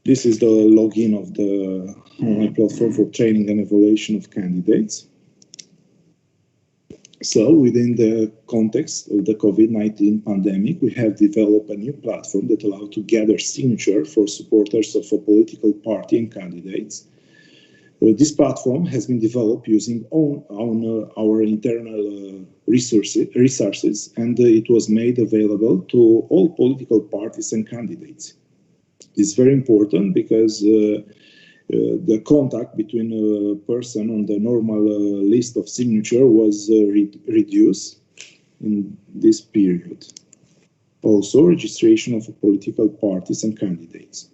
This is the login of the online platform for training and evaluation of candidates. So within the context of the COVID-19 pandemic, we have developed a new platform that allows to gather signatures for supporters of a political party and candidates. This platform has been developed using our internal resources, and it was made available to all political parties and candidates. It's very important because the contact between a person on the normal list of signature was reduced in this period. Also, registration of political parties and candidates.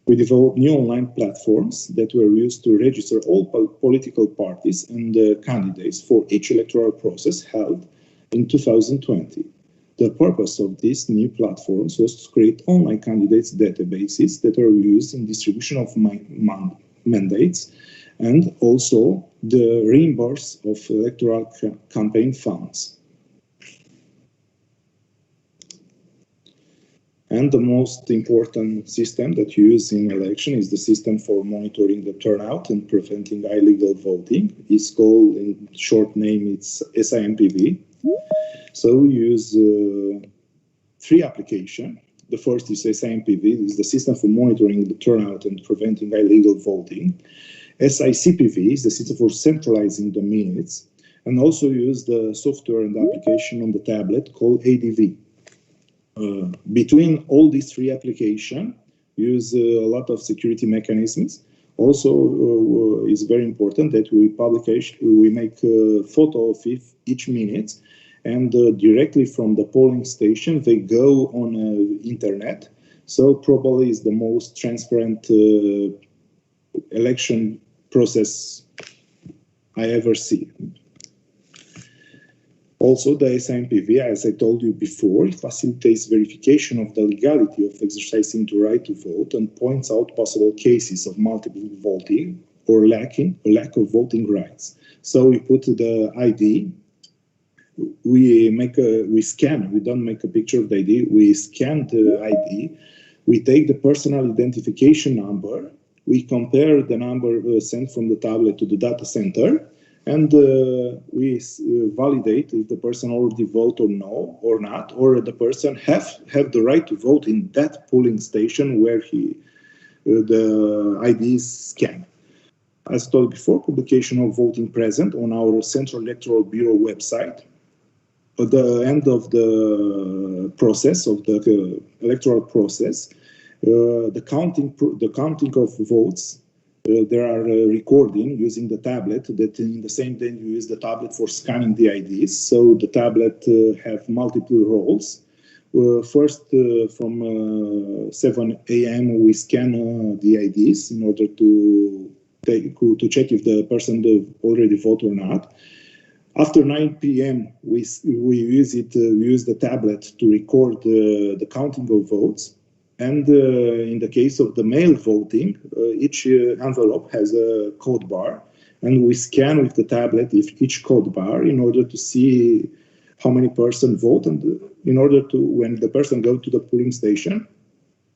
We developed new online platforms that were used to register all political parties and candidates for each electoral process held in 2020. The purpose of these new platforms was to create online candidates databases that are used in distribution of mandates and also the reimbursement of electoral campaign funds. And the most important system that you use in election is the system for monitoring the turnout and preventing illegal voting. It's called, in short name, it's Smpv. So we use 3 applications. The first is Smpv, is the system for monitoring the turnout and preventing illegal voting. SICPV is the system for centralizing the minutes, and also use the software and application on the tablet called ADV. Between all these 3 applications, use a lot of security mechanisms. Also, it's very important that we make a photo of each minute, and directly from the polling station, they go on internet. So probably is the most transparent election process I ever see. Also, the Smpv, as I told you before, it facilitates verification of the legality of exercising the right to vote and points out possible cases of multiple voting or lack of voting rights. So we put the ID, we scan, we don't make a picture of the ID, we scan the ID, we take the personal identification number, we compare the number sent from the tablet to the data center, and we validate if the person already voted or not, or the person have the right to vote in that polling station where the ID is scanned. As told before, publication of voting present on our Central Electoral Bureau website. At the end of the process, of the electoral process, the counting of votes, there are recording using the tablet, that in the same day you use the tablet for scanning the IDs. So the tablet have multiple roles. First, from 7 a.m. we scan the IDs in order to to check if the person already voted or not. After 9 p.m., we use the tablet to record the counting of votes. And in the case of the mail voting, each envelope has a code bar, and we scan with the tablet each code bar in order to see how many persons vote, and in order to, when the person goes to the polling station,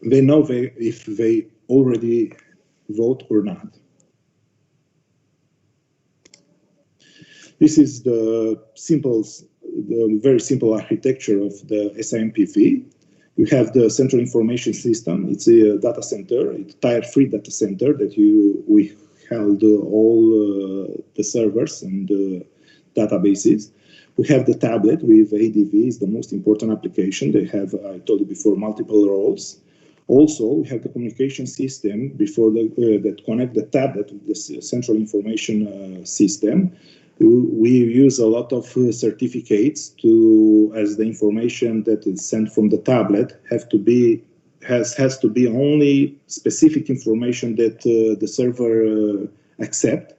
they know if they already vote or not. This is the very simple architecture of the Smpv. You have the central information system. It's a data center, it's a tier-free data center that we held all the servers and databases. We have the tablet with ADV, is the most important application. They have, I told you before, multiple roles. Also, we have the communication system before that connect the tablet with the central information system. We use a lot of certificates as the information that is sent from the tablet has to be only specific information that the server accept.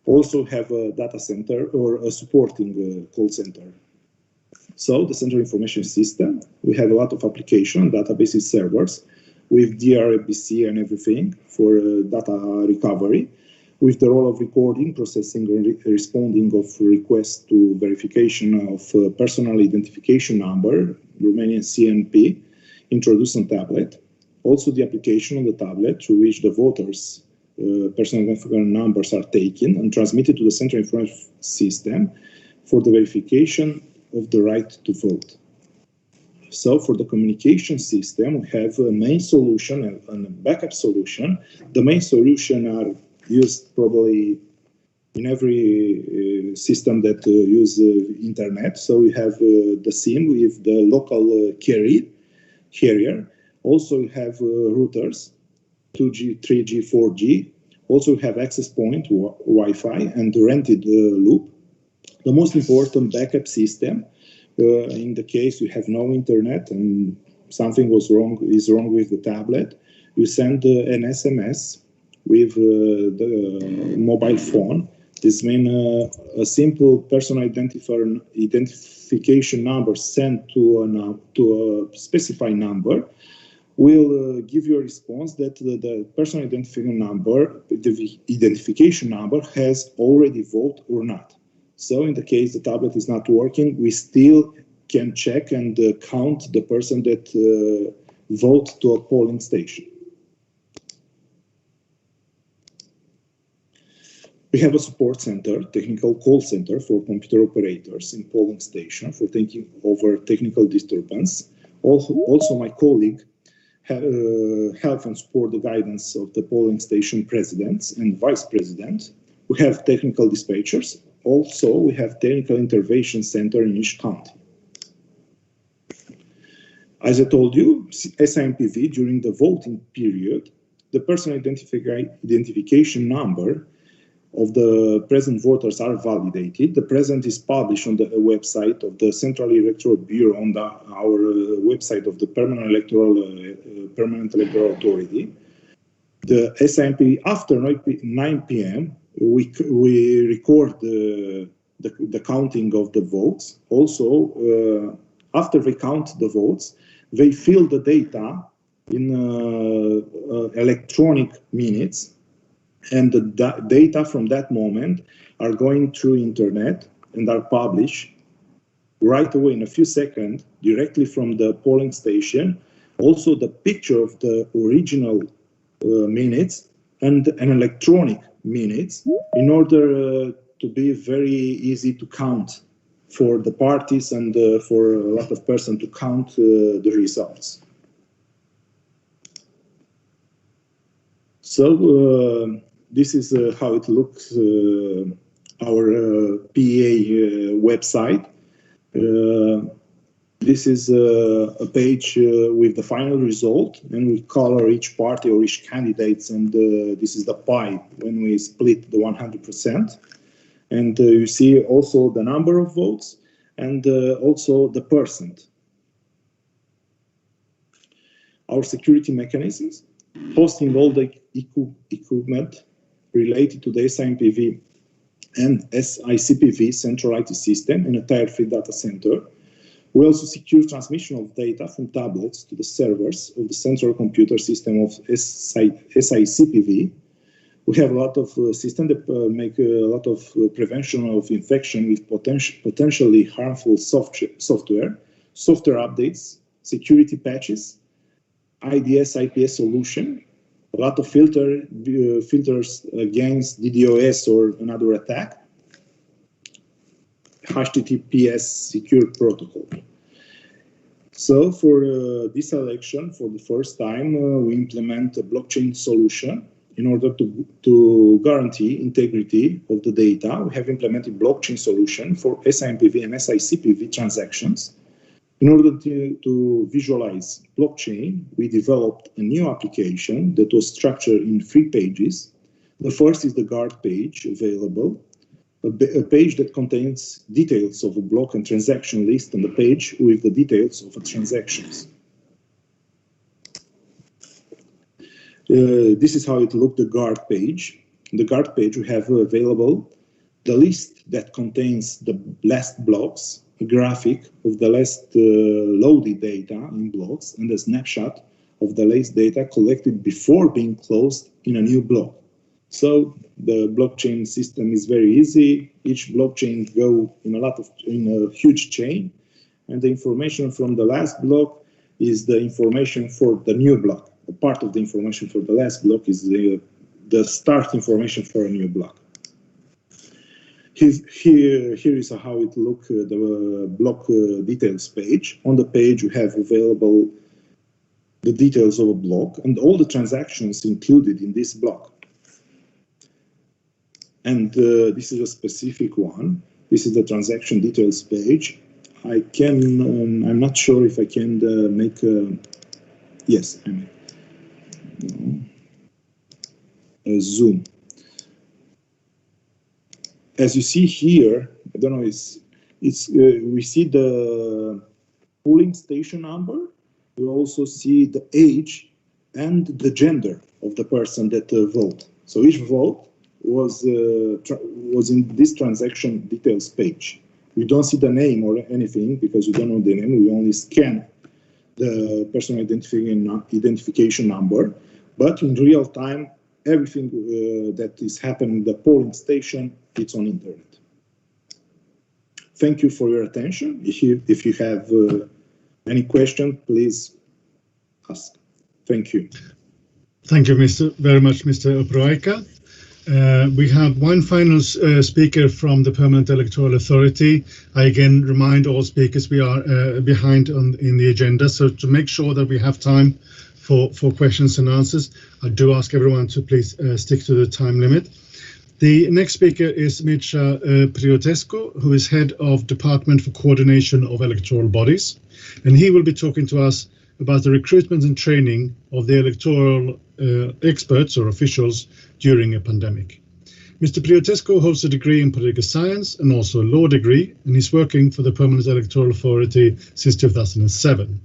Also have a data center or a supporting call center. So the central information system, we have a lot of application, databases, servers with DRBC and everything for data recovery, with the role of recording, processing, and responding of requests to verification of personal identification number, Romanian CNP, introduced on tablet. Also the application on the tablet through which the voters' personal identification numbers are taken and transmitted to the central information system for the verification of the right to vote. So for the communication system, we have a main solution and a backup solution. The main solution are used probably in every system that use internet. So we have the SIM with the local carrier. Also we have routers, 2G, 3G, 4G. Also we have access point, Wi-Fi, and rented loop. The most important backup system, in the case you have no internet and something is wrong with the tablet, you send an SMS with the mobile phone. This means a simple personal identification number sent to a specified number will give you a response that the personal identification number has already voted or not. So in the case the tablet is not working, we still can check and count the person that vote to a polling station. We have a support center, technical call center for computer operators in polling station for taking over technical disturbance. Also my colleague help and support the guidance of the polling station presidents and vice president. We have technical dispatchers. Also, we have technical intervention center in each county. As I told you, Smpv during the voting period, the personal identification number of the present voters are validated. The present is published on the website of the Central Electoral Bureau on our website of the Permanent Electoral Authority. The Smpv after 9 p.m. we record the counting of the votes. Also, after they count the votes, they fill the data in electronic minutes. And the data from that moment are going through internet and are published right away in a few seconds directly from the polling station. Also the picture of the original minutes and an electronic minutes in order to be very easy to count for the parties and for a lot of persons to count the results. So this is how it looks, our PEA website. This is a page with the final result, and we color each party or each candidates, and this is the pie when we split the 100%. And you see also the number of votes and also the percent. Our security mechanisms, hosting all the equipment related to the Smpv and SICPV central IT system and a tier-3 data center. We also secure transmission of data from tablets to the servers of the central computer system of SICPV. We have a lot of systems that make a lot of prevention of infection with potentially harmful software updates, security patches, IDS, IPS solution, a lot of filters against DDoS or another attack, HTTPS secure protocol. So for this election, for the first time, we implement a blockchain solution in order to guarantee integrity of the data. We have implemented blockchain solution for Smpv and SICPV transactions. In order to visualize blockchain, we developed a new application that was structured in 3 pages. The first is the guard page available, a page that contains details of a block and transaction list on the page with the details of the transactions. This is how it looked, the guard page. In the guard page, we have available the list that contains the last blocks, a graphic of the last loaded data in blocks, and a snapshot of the last data collected before being closed in a new block. So the blockchain system is very easy. Each blockchain go in a huge chain, and the information from the last block is the information for the new block. A part of the information for the last block is the start information for a new block. Here is how it looks, the block details page. On the page, you have available the details of a block and all the transactions included in this block. And this is a specific one. This is the transaction details page. I'm not sure if I can make yes, I mean, zoom. As you see here, I don't know, we see the polling station number. We also see the age and the gender of the person that vote. So each vote was in this transaction details page. We don't see the name or anything because we don't know the name. We only scan the personal identification number. But in real time, everything that is happening in the polling station, it's on internet. Thank you for your attention. If you have any question, please ask. Thank you. Thank you very much, Mr. Priyotesko. We have one final speaker from the Permanent Electoral Authority. I again remind all speakers we are behind in the agenda, so to make sure that we have time for questions and answers, I do ask everyone to please stick to the time limit. The next speaker is Mr. Priyotesko, who is head of Department for Coordination of Electoral Bodies, and he will be talking to us about the recruitment and training of the electoral experts or officials during a pandemic. Mr. Priyotesko holds a degree in political science and also a law degree, and he's working for the Permanent Electoral Authority since 2007.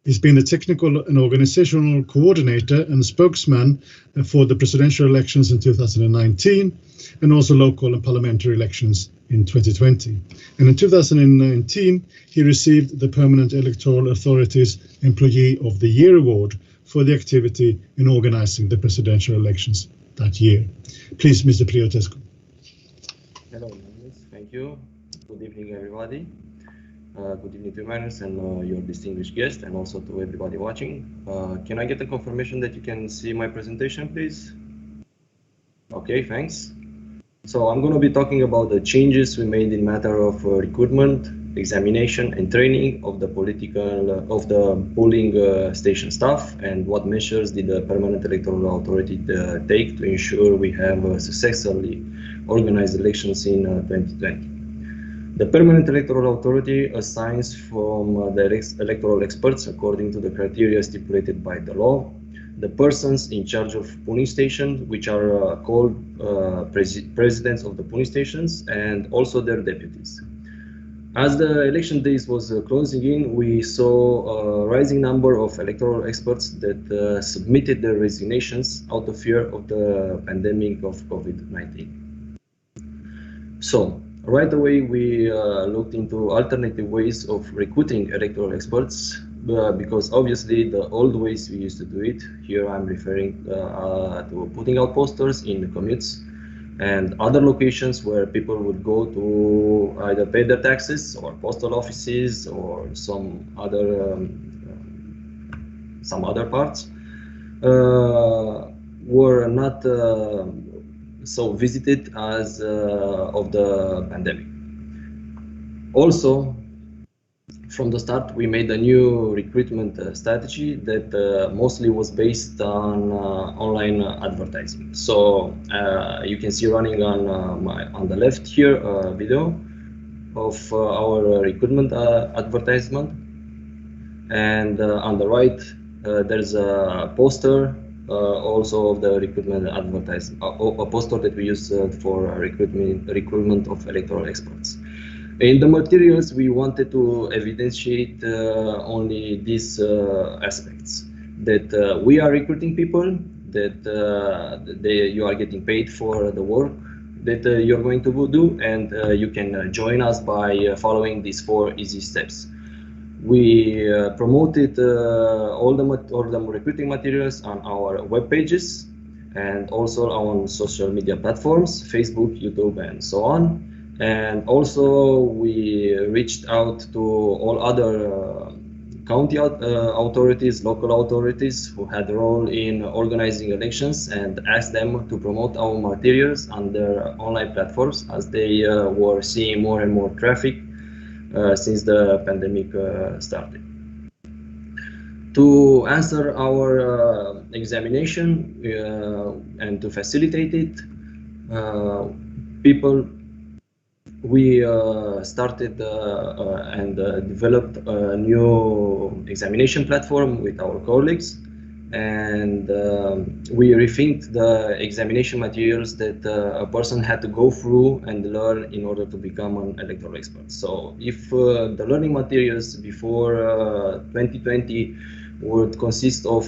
He's been the technical and organizational coordinator and spokesman for the presidential elections in 2019 and also local and parliamentary elections in 2020. And in 2019, he received the Permanent Electoral Authority's Employee of the Year award for the activity in organizing the presidential elections that year. Please, Mr. Priyotesko. Hello, thank you. Good evening, everybody. Good evening to Magnus and your distinguished guest, and also to everybody watching. Can I get a confirmation that you can see my presentation, please? Okay, thanks. So I'm going to be talking about the changes we made in matter of recruitment, examination, and training of the polling station staff, and what measures did the Permanent Electoral Authority take to ensure we have successfully organized elections in 2020. The Permanent Electoral Authority assigns from the electoral experts according to the criteria stipulated by the law, the persons in charge of polling stations, which are called presidents of the polling stations, and also their deputies. As the election days was closing in, we saw a rising number of electoral experts that submitted their resignations out of fear of the pandemic of COVID-19. So right away, we looked into alternative ways of recruiting electoral experts because obviously the old ways we used to do it, here I'm referring to putting out posters in the commutes and other locations where people would go to either pay their taxes or postal offices or some other parts were not so visited as of the pandemic. Also, from the start, we made a new recruitment strategy that mostly was based on online advertising. So you can see running on the left here a video of our recruitment advertisement, and on the right there's a poster also of the recruitment advertisement, a poster that we use for recruitment of electoral experts. In the materials, we wanted to evidentiate only these aspects, that we are recruiting people, that you are getting paid for the work that you're going to do, and you can join us by following these 4 easy steps. We promoted all the recruiting materials on our web pages and also on social media platforms, Facebook, YouTube, and so on. And also we reached out to all other county authorities, local authorities who had a role in organizing elections and asked them to promote our materials on their online platforms as they were seeing more and more traffic since the pandemic started. To answer our examination and to facilitate it, we started and developed a new examination platform with our colleagues, and we rethinked the examination materials that a person had to go through and learn in order to become an electoral expert. So if the learning materials before 2020 would consist of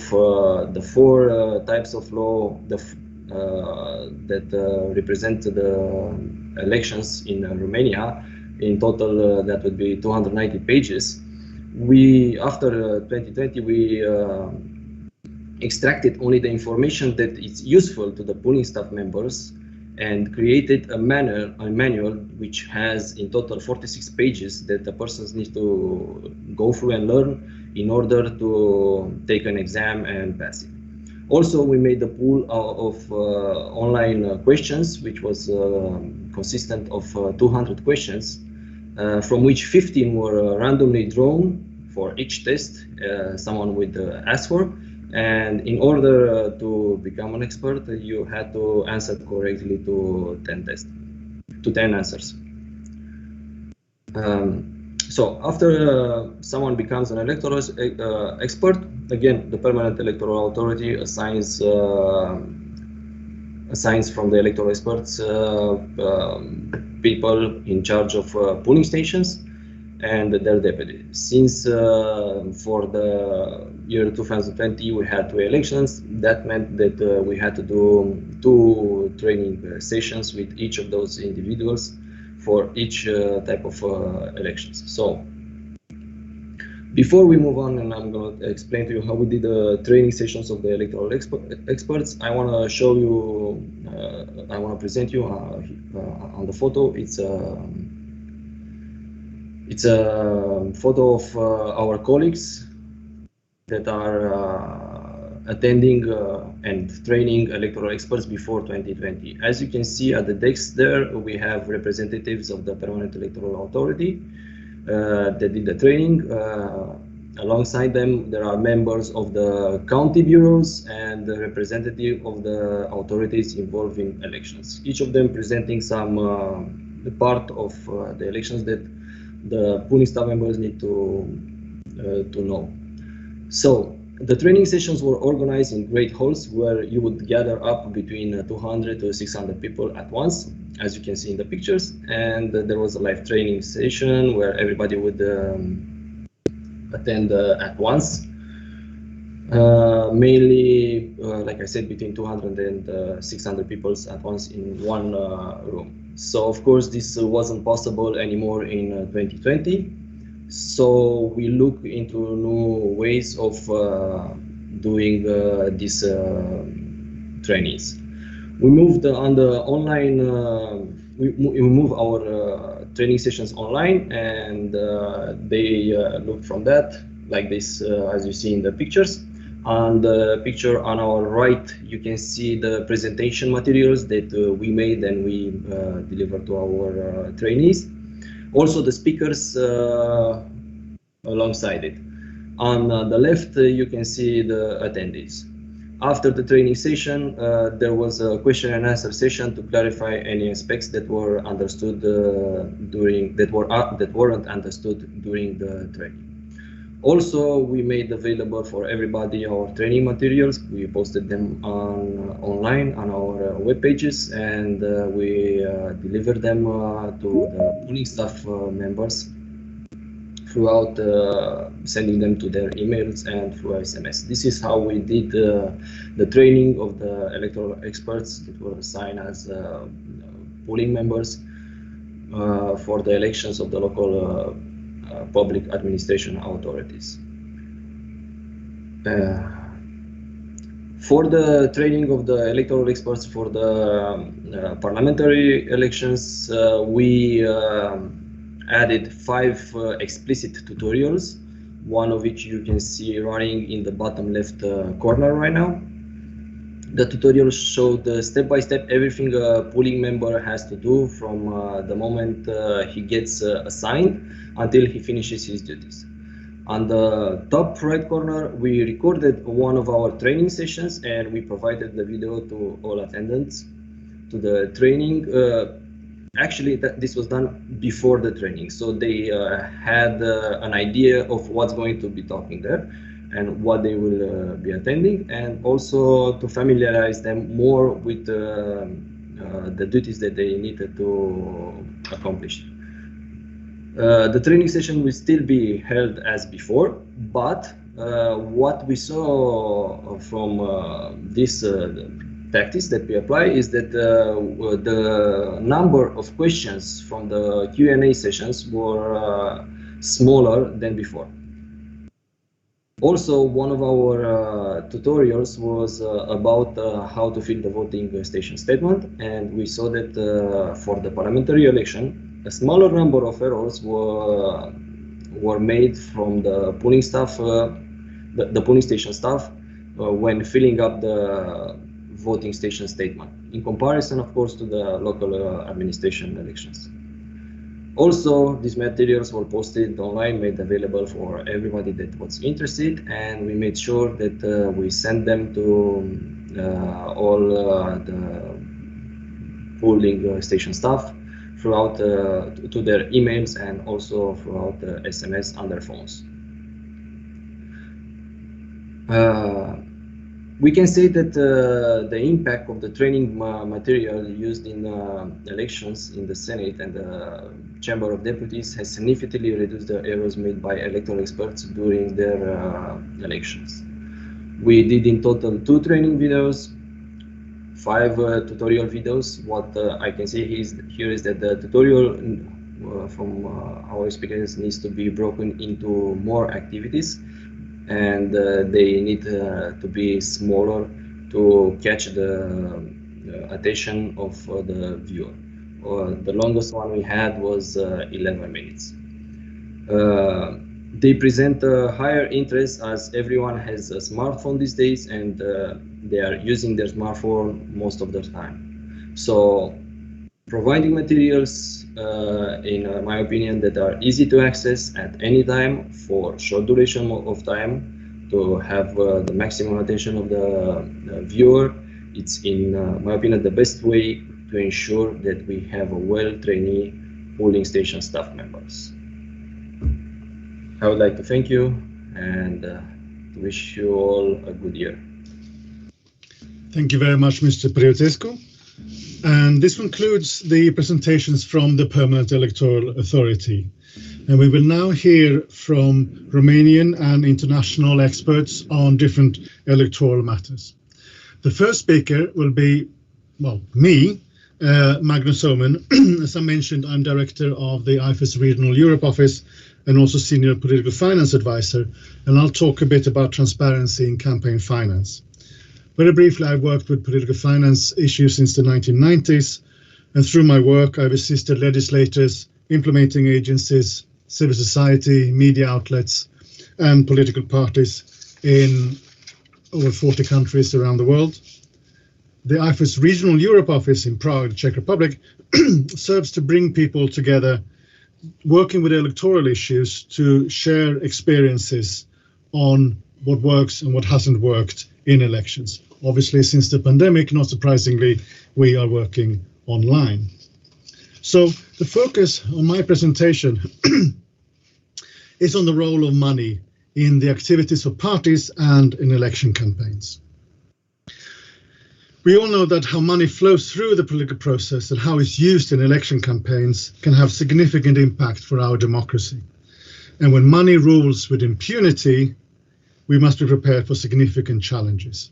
the 4 types of law that represent the elections in Romania, in total that would be 290 pages. After 2020, we extracted only the information that is useful to the polling staff members and created a manual which has in total 46 pages that the persons need to go through and learn in order to take an exam and pass it. Also, we made a pool of online questions, which was consistent of 200 questions, from which 15 were randomly drawn for each test someone would ask for. And in order to become an expert, you had to answer correctly to 10 answers. So after someone becomes an electoral expert, again, the Permanent Electoral Authority assigns from the electoral experts people in charge of polling stations and their deputy. Since for the year 2020 we had 2 elections, that meant that we had to do 2 training sessions with each of those individuals for each type of elections. So before we move on, and I'm going to explain to you how we did the training sessions of the electoral experts, I want to show you, I want to present you on the photo. It's a photo of our colleagues that are attending and training electoral experts before 2020. As you can see at the decks there, we have representatives of the Permanent Electoral Authority that did the training. Alongside them, there are members of the county bureaus and the representative of the authorities involved in elections. Each of them presenting some part of the elections that the polling staff members need to know. So The training sessions were organized in great halls where you would gather up between 200 to 600 people at once, as you can see in the pictures. And there was a live training session where everybody would attend at once. Mainly, like I said, between 200 and 600 people at once in one room. So, of course, this wasn't possible anymore in 2020. So we look into new ways of doing these trainings. We moved on the online. We move our training sessions online, and they look from that like this, as you see in the pictures. On the picture on our right, you can see the presentation materials that we made and we delivered to our trainees. Also the speakers alongside it. On the left, you can see the attendees. After the training session, there was a question and answer session to clarify any aspects that were understood that weren't understood during the training. Also, we made available for everybody our training materials. We posted them online on our web pages, and we delivered them to the pooling staff members throughout sending them to their emails and through SMS. This is how we did the training of the electoral experts that were assigned as pooling members for the elections of the local public administration authorities. For the training of the electoral experts for the parliamentary elections, we added 5 explicit tutorials, one of which you can see running in the bottom left corner right now. The tutorial showed step-by-step everything a pooling member has to do from the moment he gets assigned until he finishes his duties. On the top right corner, we recorded one of our training sessions and we provided the video to all attendants to the training. Actually, this was done before the training, so they had an idea of what's going to be talking there and what they will be attending, and also to familiarize them more with the duties that they needed to accomplish. The training session will still be held as before, but what we saw from this tactics that we apply is that the number of questions from the Q&A sessions were smaller than before. Also, one of our tutorials was about how to fill the voting station statement, and we saw that for the parliamentary election, a smaller number of errors were made from the polling staff, the polling station staff, when filling up the voting station statement, in comparison, of course, to the local administration elections. Also, these materials were posted online, made available for everybody that was interested, and we made sure that we sent them to all the polling station staff throughout to their emails and also throughout the SMS on their phones. We can say that the impact of the training material used in elections in the Senate and the Chamber of Deputies has significantly reduced the errors made by electoral experts during their elections. We did in total 2 training videos, 5 tutorial videos. What I can say here is that the tutorial from our experience needs to be broken into more activities, and they need to be smaller to catch the attention of the viewer. The longest one we had was 11 minutes. They present a higher interest as everyone has a smartphone these days, and they are using their smartphone most of the time. So providing materials, in my opinion, that are easy to access at any time for short duration of time to have the maximum attention of the viewer, it's in my opinion the best way to ensure that we have a well-trained polling station staff members. I would like to thank you and Wish you all a good year. Thank you very much, Mr. Priyotesko. And this concludes the presentations from the Permanent Electoral Authority. And we will now hear from Romanian and international experts on different electoral matters. The first speaker will be, well, me, Magnus Oman. As I mentioned, I'm director of the IFES Regional Europe Office and also senior political finance advisor. And I'll talk a bit about transparency in campaign finance. Very briefly, I've worked with political finance issues since the 1990s, and through my work, I've assisted legislators, implementing agencies, civil society, media outlets, and political parties in over 40 countries around the world. The IFES Regional Europe Office in Prague, the Czech Republic, serves to bring people together, working with electoral issues to share experiences on what works and what hasn't worked in elections. Obviously, since the pandemic, not surprisingly, we are working online. So the focus on my presentation is on the role of money in the activities of parties and in election campaigns. We all know that how money flows through the political process and how it's used in election campaigns can have significant impact for our democracy. And when money rules with impunity, we must be prepared for significant challenges.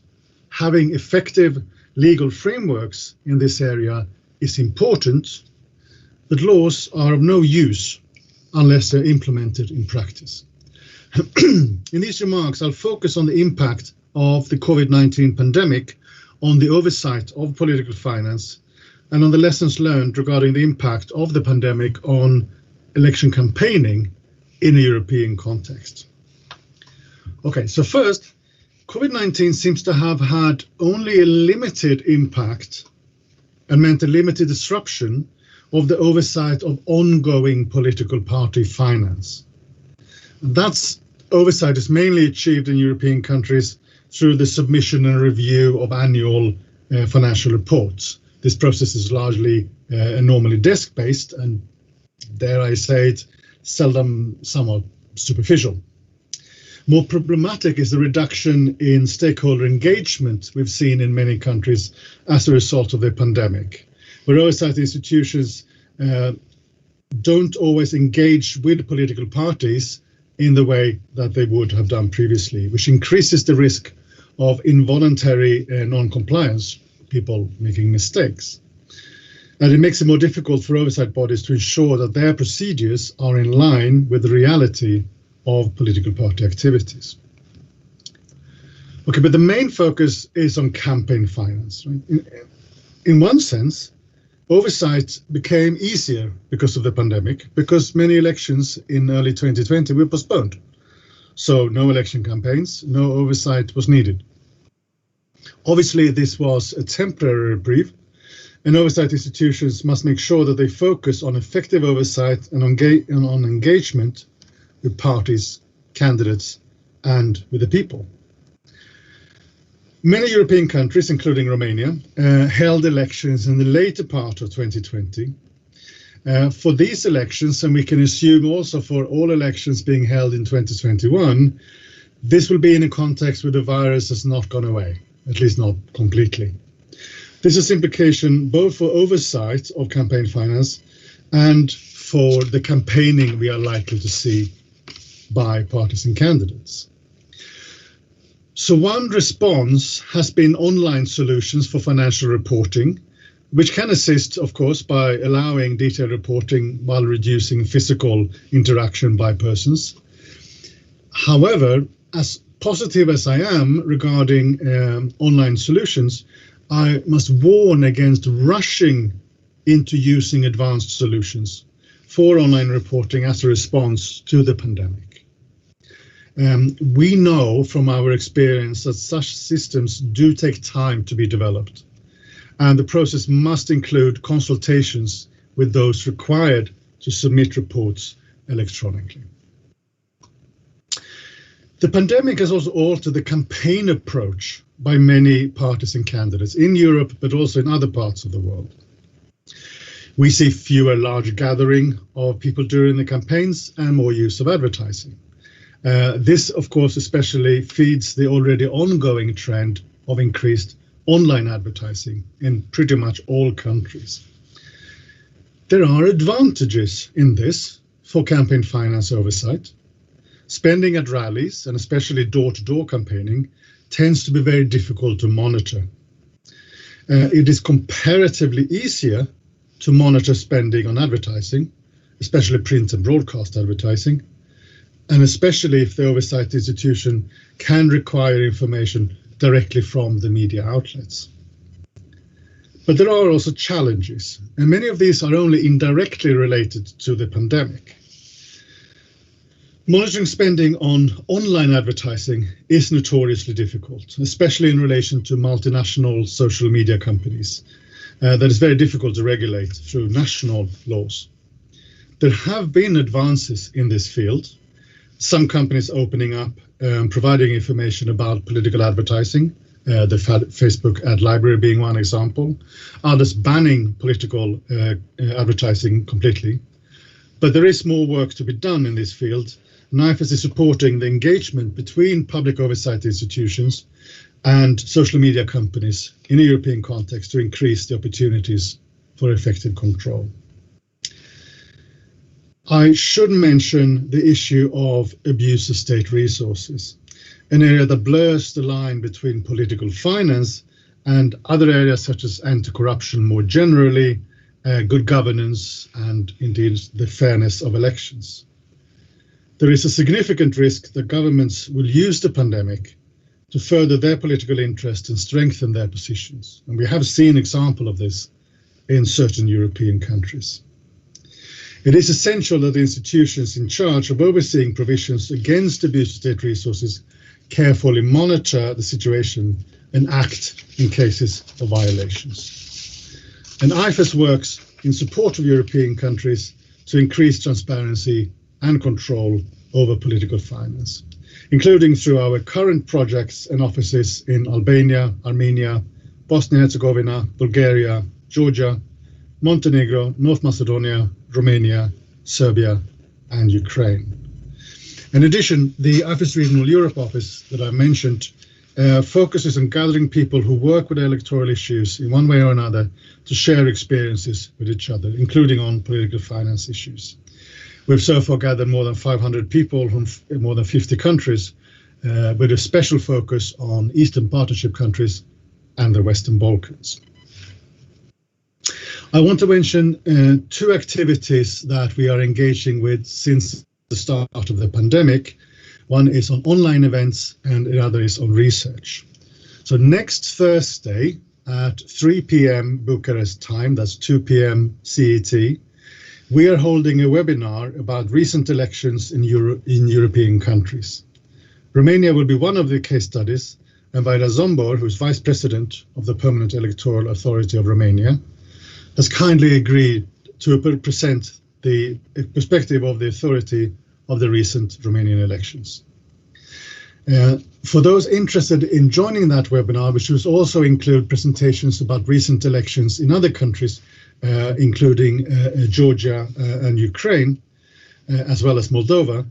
Having effective legal frameworks in this area is important, but laws are of no use unless they're implemented in practice. In these remarks, I'll focus on the impact of the COVID-19 pandemic on the oversight of political finance and on the lessons learned regarding the impact of the pandemic on election campaigning in a European context. Okay, so first, COVID-19 seems to have had only a limited impact and meant a limited disruption of the oversight of ongoing political party finance. That oversight is mainly achieved in European countries through the submission and review of annual financial reports. This process is largely normally desk-based and, dare I say it, seldom somewhat superficial. More problematic is the reduction in stakeholder engagement we've seen in many countries as a result of the pandemic, where oversight institutions don't always engage with political parties in the way that they would have done previously, which increases the risk of involuntary non-compliance, people making mistakes. And it makes it more difficult for oversight bodies to ensure that their procedures are in line with the reality of political party activities. Okay, but the main focus is on campaign finance. Right? In one sense, oversight became easier because of the pandemic, because many elections in early 2020 were postponed. So no election campaigns, no oversight was needed. Obviously, this was a temporary reprieve, and oversight institutions must make sure that they focus on effective oversight and on engagement with parties, candidates, and with the people. Many European countries, including Romania, held elections in the later part of 2020. For these elections, and we can assume also for all elections being held in 2021, this will be in a context where the virus has not gone away, at least not completely. This has implication both for oversight of campaign finance and for the campaigning we are likely to see by parties and candidates. So one response has been online solutions for financial reporting, which can assist, of course, by allowing detailed reporting while reducing physical interaction by persons. However, as positive as I am regarding online solutions, I must warn against rushing into using advanced solutions for online reporting as a response to the pandemic. We know from our experience that such systems do take time to be developed, and the process must include consultations with those required to submit reports electronically. The pandemic has also altered the campaign approach by many parties and candidates in Europe, but also in other parts of the world. We see fewer large gathering of people during the campaigns and more use of advertising. This, of course, especially feeds the already ongoing trend of increased online advertising in pretty much all countries. There are advantages in this for campaign finance oversight. Spending at rallies, and especially door-to-door campaigning, tends to be very difficult to monitor. It is comparatively easier to monitor spending on advertising, especially print and broadcast advertising, and especially if the oversight institution can require information directly from the media outlets. But there are also challenges, and many of these are only indirectly related to the pandemic. Monitoring spending on online advertising is notoriously difficult, especially in relation to multinational social media companies. That is very difficult to regulate through national laws. There have been advances in this field, some companies opening up and providing information about political advertising, the Facebook ad library being one example, others banning political advertising completely. But there is more work to be done in this field. IFES is supporting the engagement between public oversight institutions and social media companies in a European context to increase the opportunities for effective control. I should mention the issue of abuse of state resources, an area that blurs the line between political finance and other areas such as anti-corruption more generally, good governance, and indeed the fairness of elections. There is a significant risk that governments will use the pandemic to further their political interest and strengthen their positions. And we have seen example of this in certain European countries. It is essential that the institutions in charge of overseeing provisions against abuse of state resources carefully monitor the situation and act in cases of violations. And IFES works in support of European countries to increase transparency and control over political finance, including through our current projects and offices in Albania, Armenia, Bosnia-Herzegovina, Bulgaria, Georgia, Montenegro, North Macedonia, Romania, Serbia, and Ukraine. In addition, the IFES Regional Europe Office that I mentioned focuses on gathering people who work with electoral issues in one way or another to share experiences with each other, including on political finance issues. We've so far gathered more than 500 people from more than 50 countries, with a special focus on Eastern Partnership countries and the Western Balkans. I want to mention two activities that we are engaging with since the start of the pandemic. One is on online events and the other is on research. So next Thursday at 3 p.m. Bucharest time, that's 2 p.m. CET, we are holding a webinar about recent elections in European countries. Romania will be one of the case studies, and Vaida Zombor, who is Vice President of the Permanent Electoral Authority of Romania, has kindly agreed to present the perspective of the authority of the recent Romanian elections. For those interested in joining that webinar, which will also include presentations about recent elections in other countries, including Georgia and Ukraine, as well as Moldova,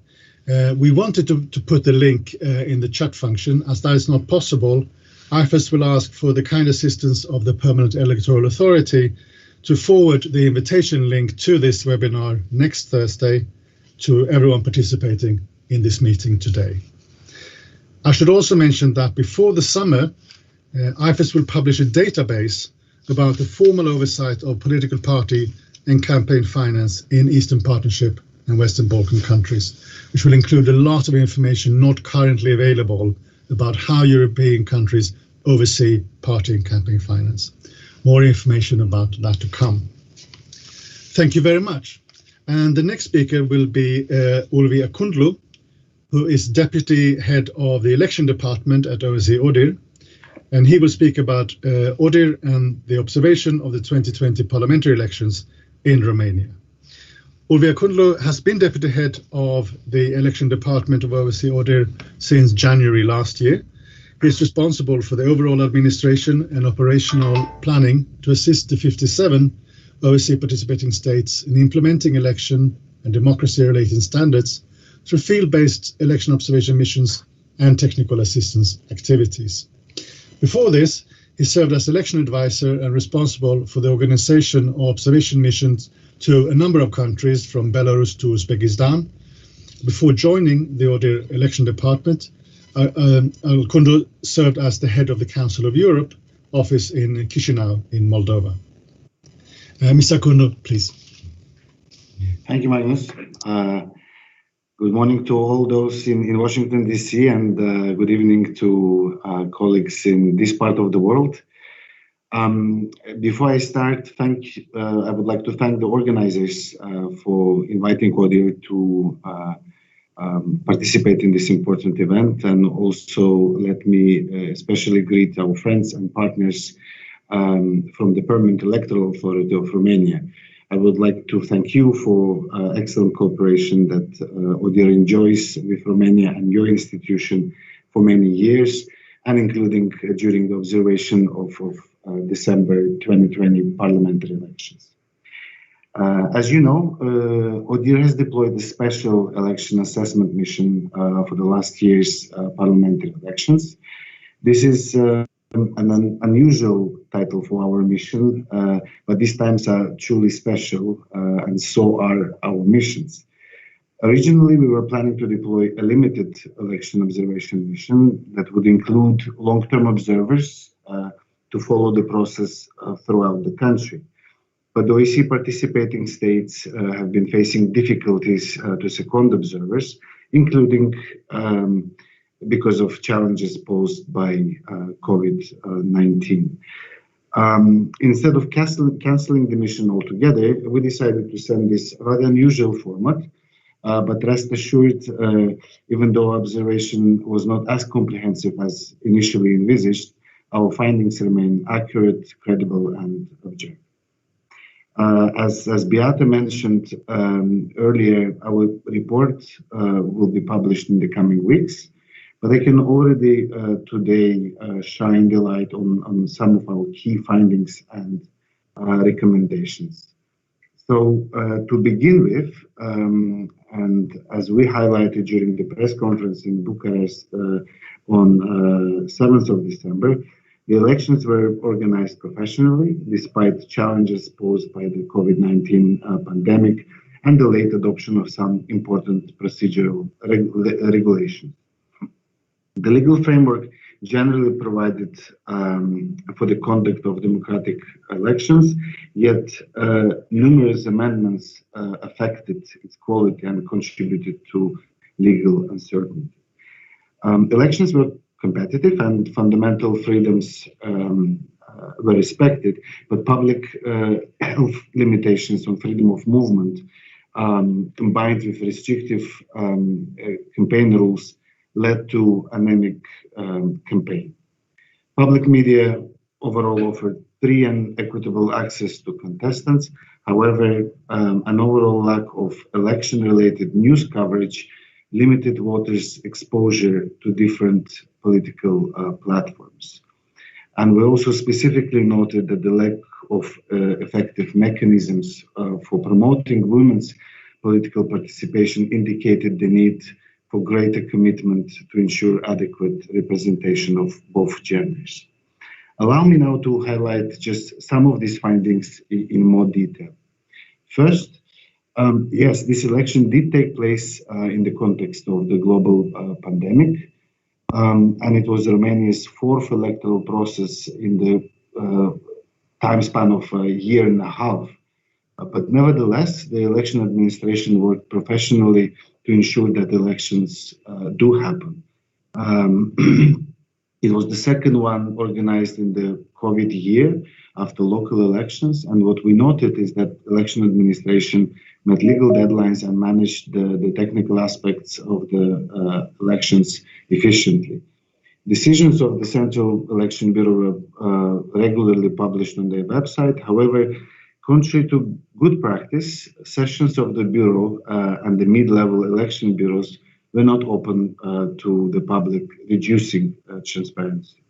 we wanted to put the link in the chat function. As that is not possible, IFES will ask for the kind assistance of the Permanent Electoral Authority to forward the invitation link to this webinar next Thursday to everyone participating in this meeting today. I should also mention that before the summer, IFES will publish a database about the formal oversight of political party and campaign finance in Eastern Partnership and Western Balkan countries, which will include a lot of information not currently available about how European countries oversee party and campaign finance. More information about that to come. Thank you very much. And the next speaker will be Ulvi Akundlu, who is Deputy Head of the Election Department at OSCE ODIHR, and he will speak about ODIHR and the observation of the 2020 parliamentary elections in Romania. Ulvi Akundlu has been Deputy Head of the Election Department of OSCE ODIHR since January last year. He is responsible for the overall administration and operational planning to assist the 57 OSCE participating states in implementing election and democracy-related standards through field-based election observation missions and technical assistance activities. Before this, he served as election advisor and responsible for the organization of observation missions to a number of countries from Belarus to Uzbekistan. Before joining the ODIHR election department, Alkundru served as the head of the Council of Europe office in Chisinau in Moldova. Mr. Alkundru, please. Thank you, Magnus. Good morning to all those in Washington, D.C., and good evening to colleagues in this part of the world. Before I start, I would like to thank the organizers for inviting ODIHR to participate in this important event, and also let me especially greet our friends and partners from the Permanent Electoral Authority of Romania. I would like to thank you for excellent cooperation that ODIHR enjoys with Romania and your institution for many years, and including during the observation of December 2020 parliamentary elections. As you know, ODIHR has deployed a special election assessment mission for the last year's parliamentary elections. This is an unusual title for our mission, but these times are truly special, and so are our missions. Originally, we were planning to deploy a limited election observation mission that would include long-term observers to follow the process throughout the country. But the OEC participating states have been facing difficulties to second observers, including because of challenges posed by COVID-19. Instead of canceling the mission altogether, we decided to send this rather unusual format. But rest assured, even though observation was not as comprehensive as initially envisaged, our findings remain accurate, credible, and objective. As Beata mentioned earlier, our report will be published in the coming weeks, but I can already today shine the light on some of our key findings and recommendations. So to begin with, and as we highlighted during the press conference in Bucharest on 7th of December, the elections were organized professionally, despite challenges posed by the COVID-19 pandemic and the late adoption of some important procedural regulations. The legal framework generally provided for the conduct of democratic elections, yet numerous amendments affected its quality and contributed to legal uncertainty. Elections were competitive and fundamental freedoms were respected, but public health limitations on freedom of movement combined with restrictive campaign rules led to anemic campaign. Public media overall offered free and equitable access to contestants. However, an overall lack of election-related news coverage limited voters' exposure to different political platforms. And we also specifically noted that the lack of effective mechanisms for promoting women's political participation indicated the need for greater commitment to ensure adequate representation of both genders. Allow me now to highlight just some of these findings in more detail. First, yes, this election did take place in the context of the global pandemic, and it was Romania's fourth electoral process in the time span of a year and a half. But nevertheless, the election administration worked professionally to ensure that elections do happen. It was the second one organized in the COVID year after local elections, and what we noted is that election administration met legal deadlines and managed the technical aspects of the elections efficiently. Decisions of the Central Election Bureau were regularly published on their website. However, contrary to good practice, sessions of the Bureau and the mid-level election bureaus were not open to the public, reducing transparency.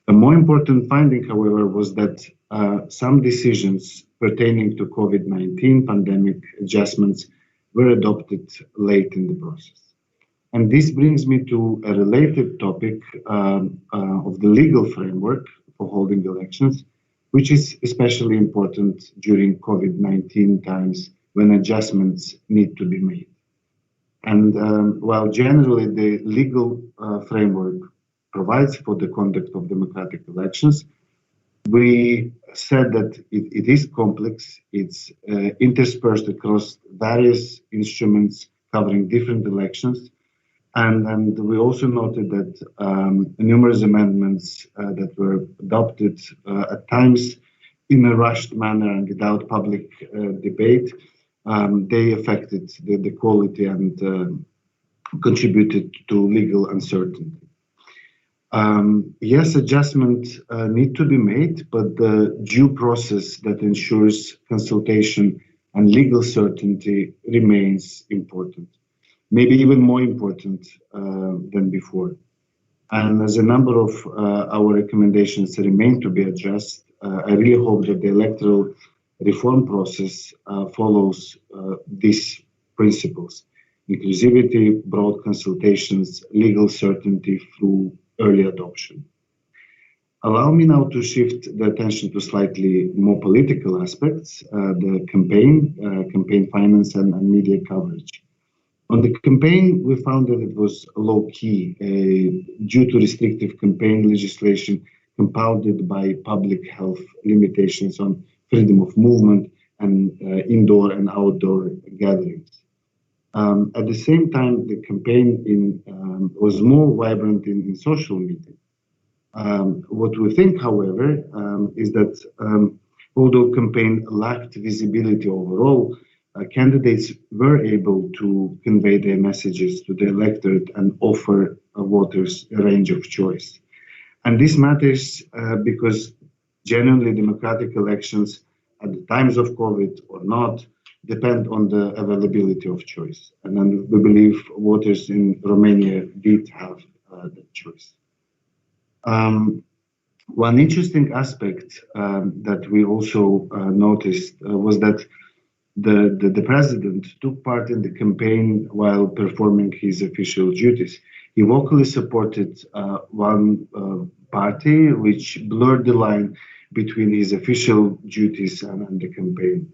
A more important finding, however, was that some decisions pertaining to COVID-19 pandemic adjustments were adopted late in the process. And this brings me to a related topic of the legal framework for holding elections, which is especially important during COVID-19 times when adjustments need to be made. And while generally the legal framework provides for the conduct of democratic elections, we said that it is complex, it's interspersed across various instruments covering different elections. And we also noted that numerous amendments that were adopted at times in a rushed manner and without public debate, they affected the quality and contributed to legal uncertainty. Yes, adjustments need to be made, but the due process that ensures consultation and legal certainty remains important. Maybe even more important than before. And as a number of our recommendations remain to be addressed, I really hope that the electoral reform process follows these principles: inclusivity, broad consultations, legal certainty through early adoption. Allow me now to shift the attention to slightly more political aspects, the campaign finance and media coverage. On the campaign, we found that it was low-key due to restrictive campaign legislation compounded by public health limitations on freedom of movement and indoor and outdoor gatherings. At the same time, the campaign was more vibrant in social media. What we think, however, is that although campaign lacked visibility overall, candidates were able to convey their messages to the electorate and offer voters a range of choice. And this matters because genuinely democratic elections at the times of COVID or not depend on the availability of choice. And then we believe voters in Romania did have that choice. One interesting aspect that we also noticed was that the president took part in the campaign while performing his official duties. He vocally supported one party, which blurred the line between his official duties and the campaign.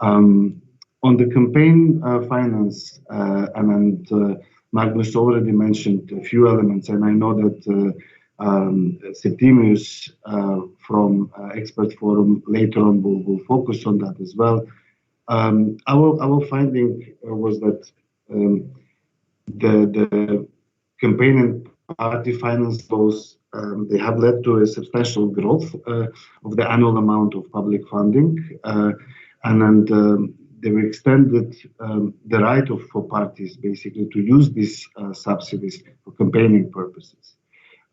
On the campaign finance, and Magnus already mentioned a few elements, and I know that Septimius from Expert Forum later on will focus on that as well. Our finding was that the campaign and party finance laws they have led to a substantial growth of the annual amount of public funding, and they were extended the right for parties basically to use these subsidies for campaigning purposes.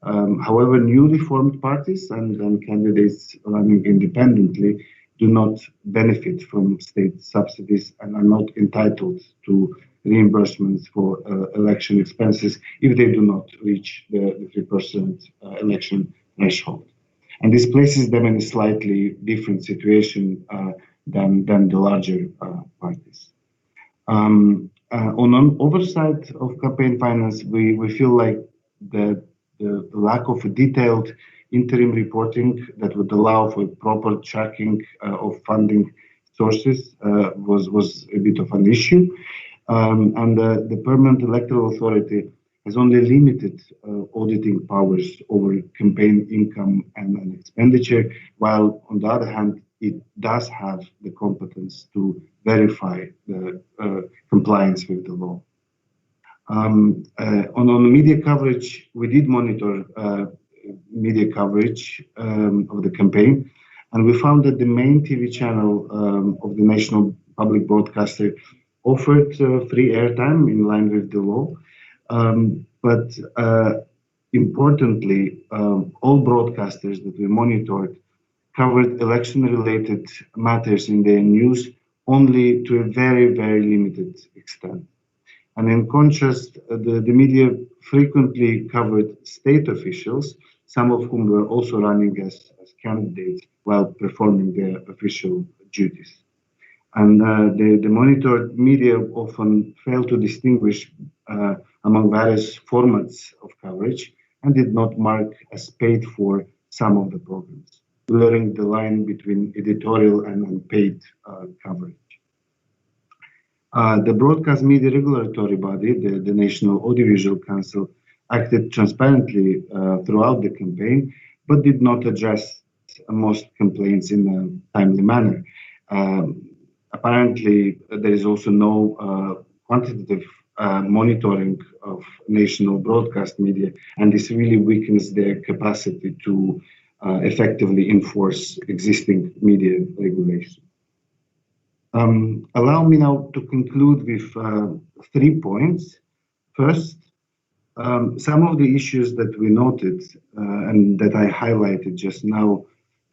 However, newly formed parties and candidates running independently do not benefit from state subsidies and are not entitled to reimbursements for election expenses if they do not reach the 3% election threshold. And this places them in a slightly different situation than the larger parties. On an oversight of campaign finance, we feel like the lack of a detailed interim reporting that would allow for proper tracking of funding sources was a bit of an issue. And the Permanent Electoral Authority has only limited auditing powers over campaign income and expenditure, while on the other hand, it does have the competence to verify the compliance with the law. On media coverage, we did monitor media coverage of the campaign, and we found that the main TV channel of the national public broadcaster offered free airtime in line with the law. But importantly, all broadcasters that we monitored covered election-related matters in their news only to a very, very limited extent. And in contrast, the media frequently covered state officials, some of whom were also running as candidates while performing their official duties. And the monitored media often fail to distinguish among various formats of coverage and did not mark as paid for some of the programs, blurring the line between editorial and unpaid coverage. The broadcast media regulatory body, the National Audiovisual Council, acted transparently throughout the campaign, but did not address most complaints in a timely manner. Apparently, there is also no quantitative monitoring of national broadcast media, and this really weakens their capacity to effectively enforce existing media regulation. Allow me now to conclude with 3 points. First, some of the issues that we noted and that I highlighted just now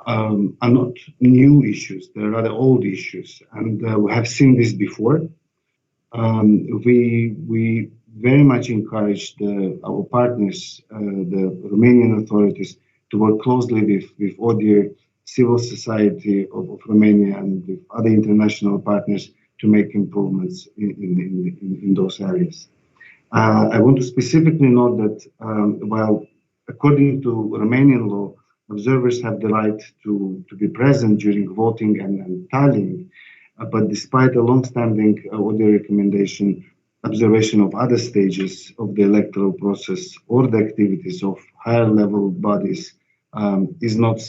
are not new issues, they're rather old issues, and we have seen this before. We very much encourage our partners, the Romanian authorities, to work closely with ODIHR, civil society of Romania, and with other international partners to make improvements in those areas. I want to specifically note that while according to Romanian law, observers have the right to be present during voting and tallying, but despite a long-standing ODIHR recommendation, observation of other stages of the electoral process or the activities of higher-level bodies is not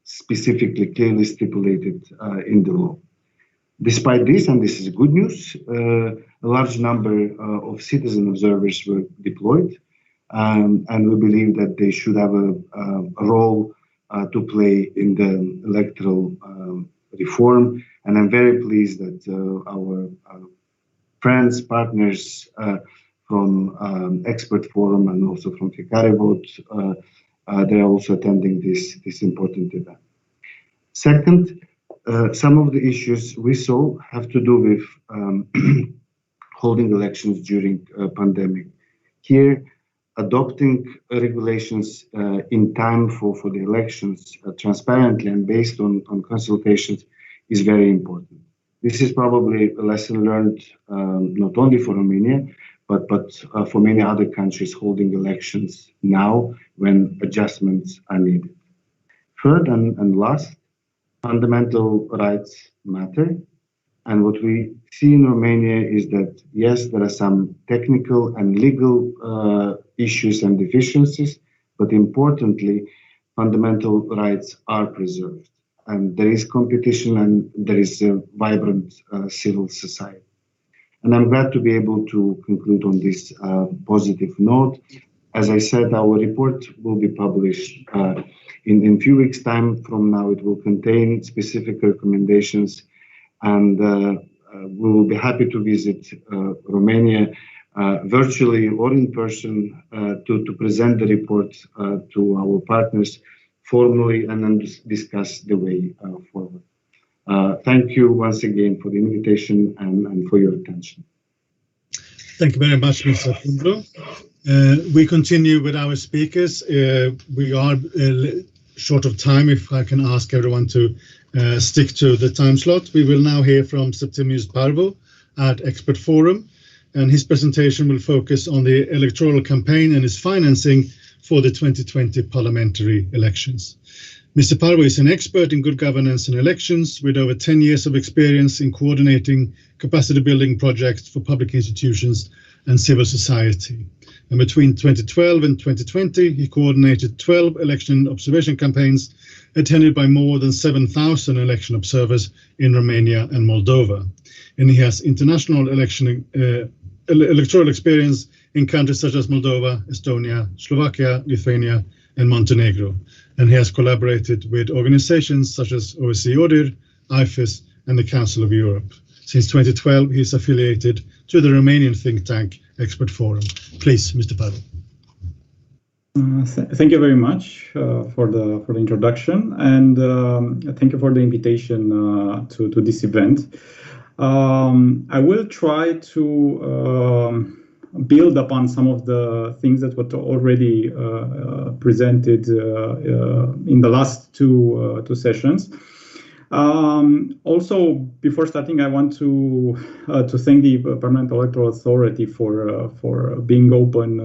specifically clearly stipulated in the law. Despite this, and this is good news, a large number of citizen observers were deployed, and we believe that they should have a role to play in the electoral reform. And I'm very pleased that our friends, partners from Expert Forum and also from Fiecare Vote, they are also attending this important event. Second, some of the issues we saw have to do with holding elections during a pandemic. Here, adopting regulations in time for the elections transparently and based on consultations is very important. This is probably a lesson learned not only for Romania, but for many other countries holding elections now when adjustments are needed. Third and last, fundamental rights matter. And what we see in Romania is that, yes, there are some technical and legal issues and deficiencies, but importantly, fundamental rights are preserved. And there is competition and there is a vibrant civil society. And I'm glad to be able to conclude on this positive note. As I said, our report will be published in a few weeks' time from now. It will contain specific recommendations, and we will be happy to visit Romania virtually or in person to present the report to our partners formally and then discuss the way forward. Thank you once again for the invitation and for your attention. Thank you very much, Mr. Kumbro. We continue with our speakers. We are short of time. If I can ask everyone to stick to the time slot. We will now hear from Septimius Parvo at Expert Forum, and his presentation will focus on the electoral campaign and its financing for the 2020 parliamentary elections. Mr. Parvo is an expert in good governance and elections with over 10 years of experience in coordinating capacity building projects for public institutions and civil society. And between 2012 and 2020, he coordinated 12 election observation campaigns attended by more than 7,000 election observers in Romania and Moldova. And he has international electoral experience in countries such as Moldova, Estonia, Slovakia, Lithuania, and Montenegro. And he has collaborated with organizations such as OSCE ODIHR, IFES, and the Council of Europe. Since 2012, he is affiliated to the Romanian think tank Expert Forum. Please, Mr. Parvo. Thank you very much for the introduction, and thank you for the invitation to this event. I will try to build upon some of the things that were already presented in the last two sessions. Also, before starting, I want to thank the Permanent Electoral Authority for being open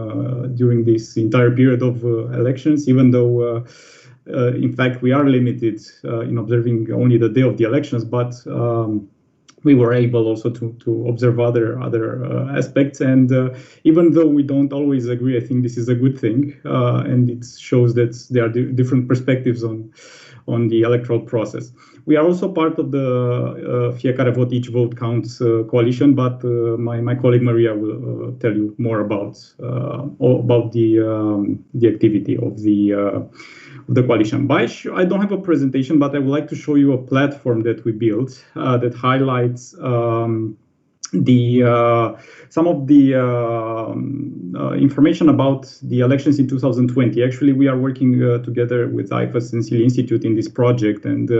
during this entire period of elections, even though in fact we are limited in observing only the day of the elections, but we were able also to observe other aspects. And even though we don't always agree, I think this is a good thing, and it shows that there are different perspectives on the electoral process. We are also part of the Fiecare Vot, Each Vote Counts coalition, but my colleague Maria will tell you more about the activity of the coalition. I don't have a presentation, but I would like to show you a platform that we built that highlights some of the information about the elections in 2020. Actually, we are working together with IFAS and Silly Institute in this project, and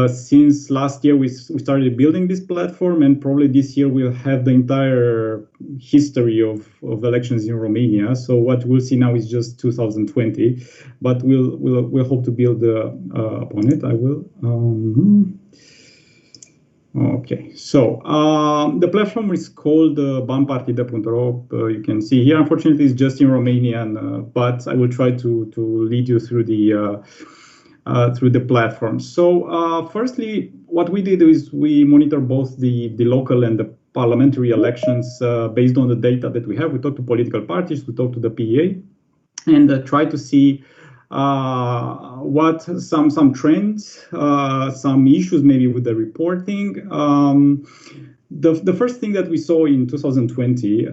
since last year we started building this platform, and probably this year we'll have the entire history of elections in Romania. So what we'll see now is just 2020, but we'll hope to build upon it. I will. Okay, so the platform is called banpartide.ro. You can see here, unfortunately, it's just in Romanian, but I will try to lead you through the platform. So firstly, what we did is we monitor both the local and the parliamentary elections based on the data that we have. We talk to political parties, we talk to the PEA, and try to see what some trends, some issues maybe with the reporting. The first thing that we saw in 2020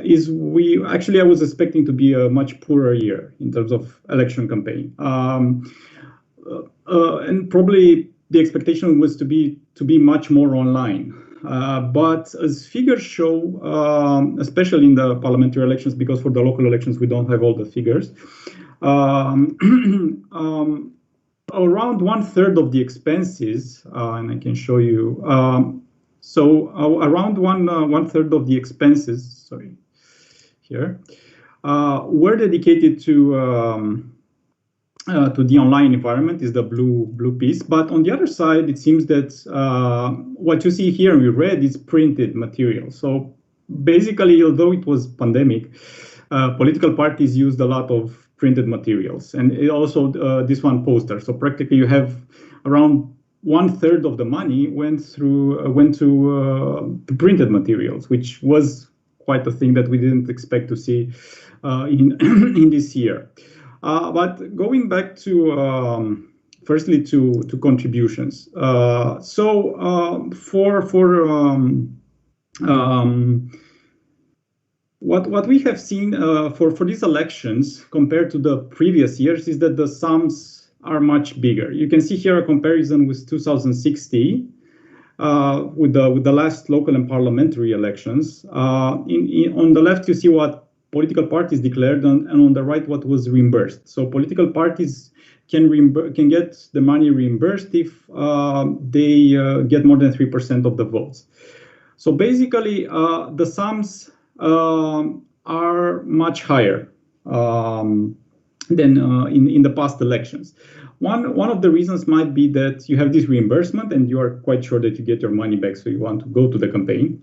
is I was expecting to be a much poorer year in terms of election campaign, and probably the expectation was to be much more online. But as figures show, especially in the parliamentary elections, because for the local elections we don't have all the figures, around 1/3 of the expenses, and I can show you. Around 1/3 of the expenses, sorry, here, were dedicated to the online environment, is the blue piece. But on the other side, it seems that what you see here in red is printed material. So basically, although it was pandemic, political parties used a lot of printed materials, and it also this one poster. So practically, you have around 1/3 of the money went to printed materials, which was quite a thing that we didn't expect to see in this year. But going back to firstly to contributions. What we have seen for these elections compared to the previous years is that the sums are much bigger. You can see here a comparison with 2016 with the last local and parliamentary elections. On the left, you see what political parties declared, and on the right, what was reimbursed. So political parties can get the money reimbursed if they get more than 3% of the votes. So basically, the sums are much higher than in the past elections. One of the reasons might be that you have this reimbursement and you are quite sure that you get your money back, so you want to go to the campaign.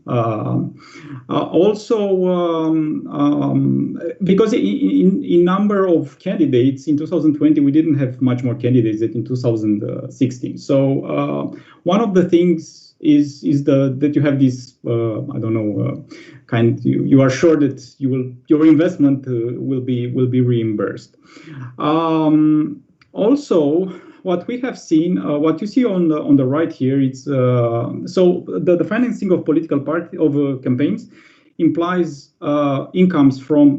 Because in number of candidates in 2020, we didn't have much more candidates than in 2016. So one of the things is that you have this you are sure that your investment will be reimbursed. Also, what we have seen, what you see on the right here, it's so the financing of political campaigns implies incomes from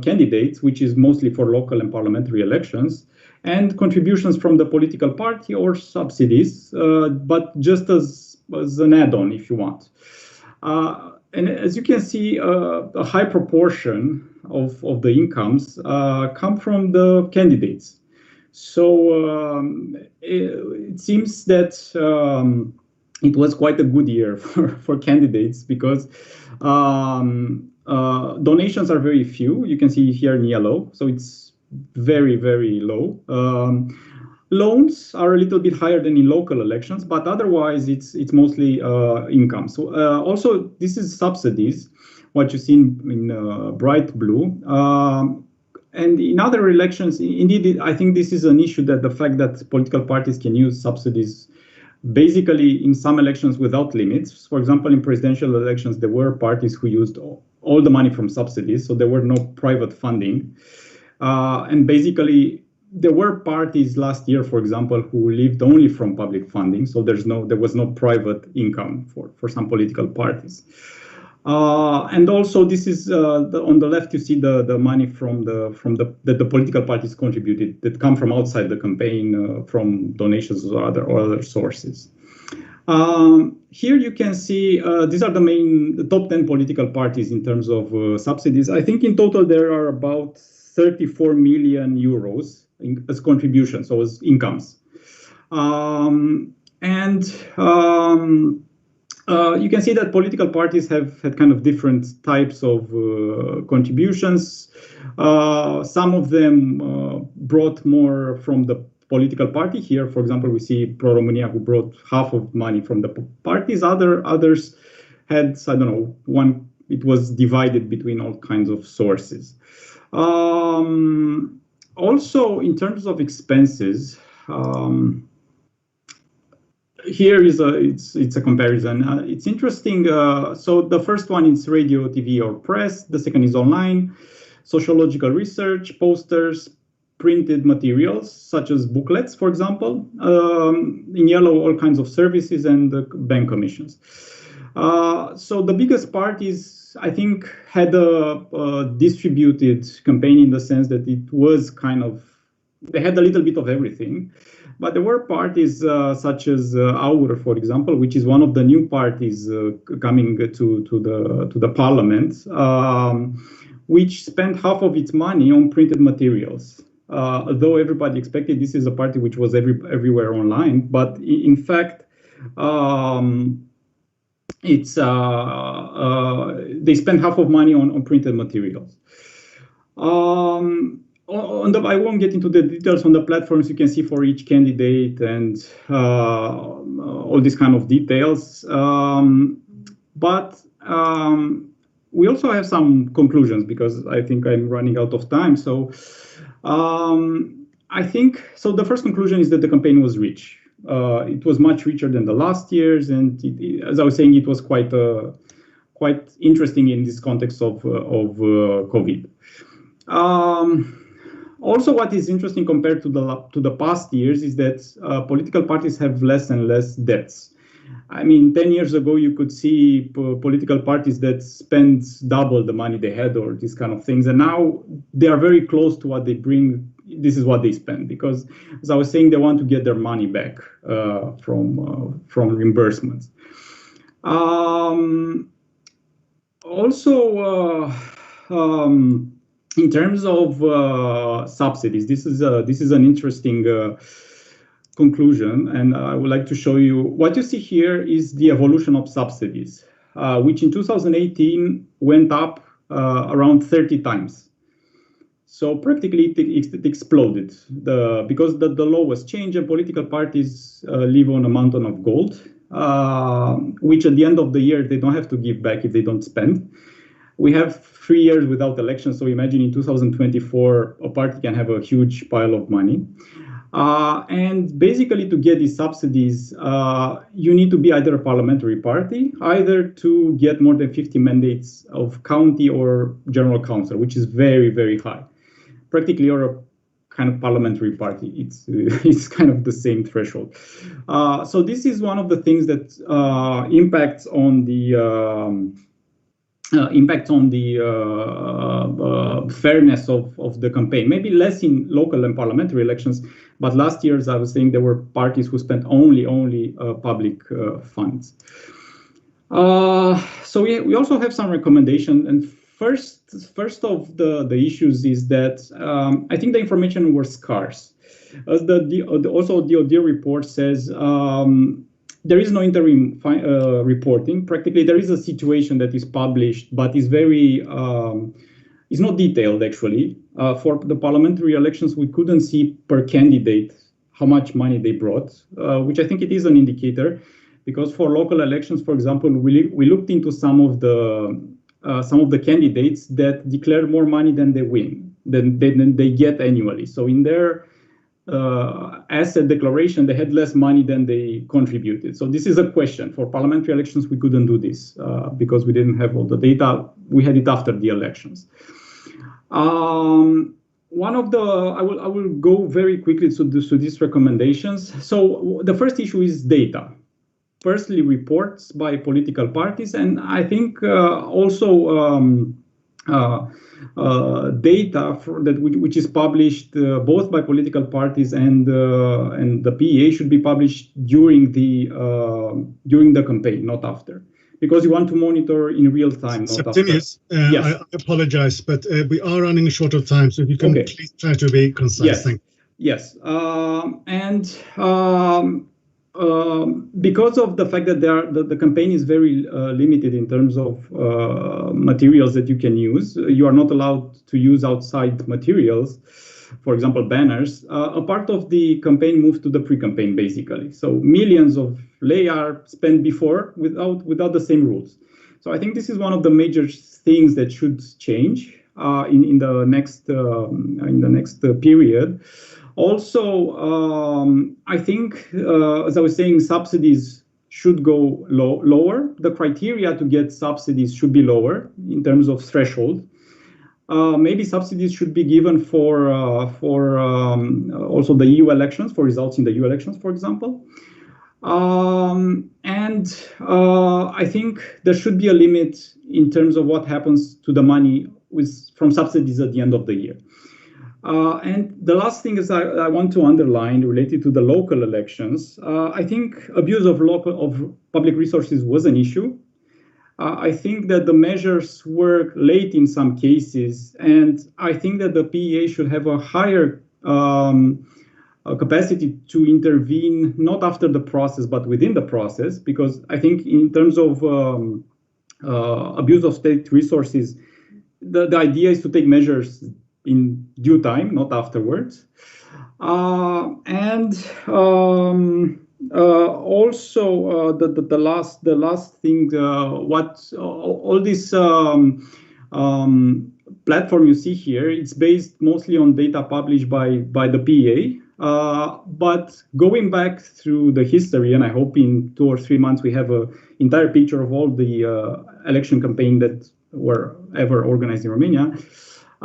candidates, which is mostly for local and parliamentary elections, and contributions from the political party or subsidies, but just as an add-on if you want. And as you can see, a high proportion of the incomes come from the candidates. So it seems that it was quite a good year for candidates because donations are very few. You can see here in yellow, so it's very, very low. loans are a little bit higher than in local elections, but otherwise it's mostly income. So also this is subsidies, what you see in bright blue. And in other elections, indeed, I think this is an issue, that the fact that political parties can use subsidies basically in some elections without limits. For example, in presidential elections, there were parties who used all the money from subsidies, so there were no private funding. And basically, there were parties last year, for example, who lived only from public funding, so there was no private income for some political parties. And also, this is on the left. You see the money that the political parties contributed, that come from outside the campaign, from donations or other sources. Here you can see these are the top 10 political parties in terms of subsidies. I think in total there are about 34 million euros as contributions, so as incomes. You can see that political parties have had kind of different types of contributions. Some of them brought more from the political party. Here, for example, we see Pro-Romania, who brought half of money from the parties. Others had, I don't know, it was divided between all kinds of sources. Also, in terms of expenses, here is it's a comparison. It's interesting. So the first one is radio, TV, or press. The second is online, sociological research, posters, printed materials such as booklets, for example. In yellow, all kinds of services and bank commissions. So the biggest parties, I think, had a distributed campaign in the sense that it was they had a little bit of everything. But there were parties such as AUR, for example, which is one of the new parties coming to the parliament, which spent half of its money on printed materials. Though everybody expected this is a party which was everywhere online, but in fact, they spent half of money on printed materials. I won't get into the details on the platforms. You can see for each candidate and all these kind of details. But we also have some conclusions, because I think I'm running out of time. So I think the first conclusion is that the campaign was rich. It was much richer than the last years, and as I was saying, it was quite interesting in this context of COVID. Also, what is interesting compared to the past years is that political parties have less and less debts. I mean, 10 years ago, you could see political parties that spend double the money they had, or these kind of things, and now they are very close to what they bring. This is what they spend, because, as I was saying, they want to get their money back from reimbursements. In terms of subsidies, this is an interesting conclusion, and I would like to show you. What you see here is the evolution of subsidies, which in 2018 went up around 30 times. So practically it exploded because the law was changed, and political parties live on a mountain of gold, which at the end of the year they don't have to give back if they don't spend. We have 3 years without elections, so imagine in 2024 a party can have a huge pile of money. And basically, to get these subsidies, you need to be either a parliamentary party, either to get more than 50 mandates of county or general council, which is very, very high. Practically, you're a kind of parliamentary party. It's kind of the same threshold. So this is one of the things that impacts on the fairness of the campaign. Maybe less in local and parliamentary elections, but last year, as I was saying, there were parties who spent only public funds. So we also have some recommendations. And first of the issues is that I think the information was scarce. As also the ODIHR report says, there is no interim reporting. Practically, there is a situation that is published, but is not detailed, actually. For the parliamentary elections, we couldn't see per candidate how much money they brought, which I think it is an indicator, because for local elections, for example, we looked into some of the candidates that declare more money than they win, than they get annually. So in their asset declaration, they had less money than they contributed. So this is a question. For parliamentary elections, we couldn't do this because we didn't have all the data. We had it after the elections. One of the, I will go very quickly to these recommendations. So the first issue is data. Firstly, reports by political parties, and I think also data which is published both by political parties and the PEA should be published during the campaign, not after, because you want to monitor in real time. Septimius, yes. I apologize, but we are running short of time, so if you can please try to be concise. Yes. Thank you. Yes, because of the fact that the campaign is very limited in terms of materials that you can use, you are not allowed to use outside materials, for example, banners. A part of the campaign moved to the pre-campaign, basically. So millions of lei are spent before without the same rules. So I think this is one of the major things that should change in the next period. Also, I think, as I was saying, subsidies should go lower. The criteria to get subsidies should be lower in terms of threshold. Maybe subsidies should be given for also the EU elections, for results in the EU elections, for example. And I think there should be a limit in terms of what happens to the money from subsidies at the end of the year. And the last thing is I want to underline related to the local elections. I think abuse of public resources was an issue. I think that the measures were late in some cases, and I think that the PEA should have a higher capacity to intervene, not after the process, but within the process, because I think in terms of abuse of state resources, the idea is to take measures in due time, not afterwards. Also, the last thing, all this platform you see here, it's based mostly on data published by the PEA. But going back through the history, and I hope in 2 or 3 months we have an entire picture of all the election campaign that were ever organized in Romania.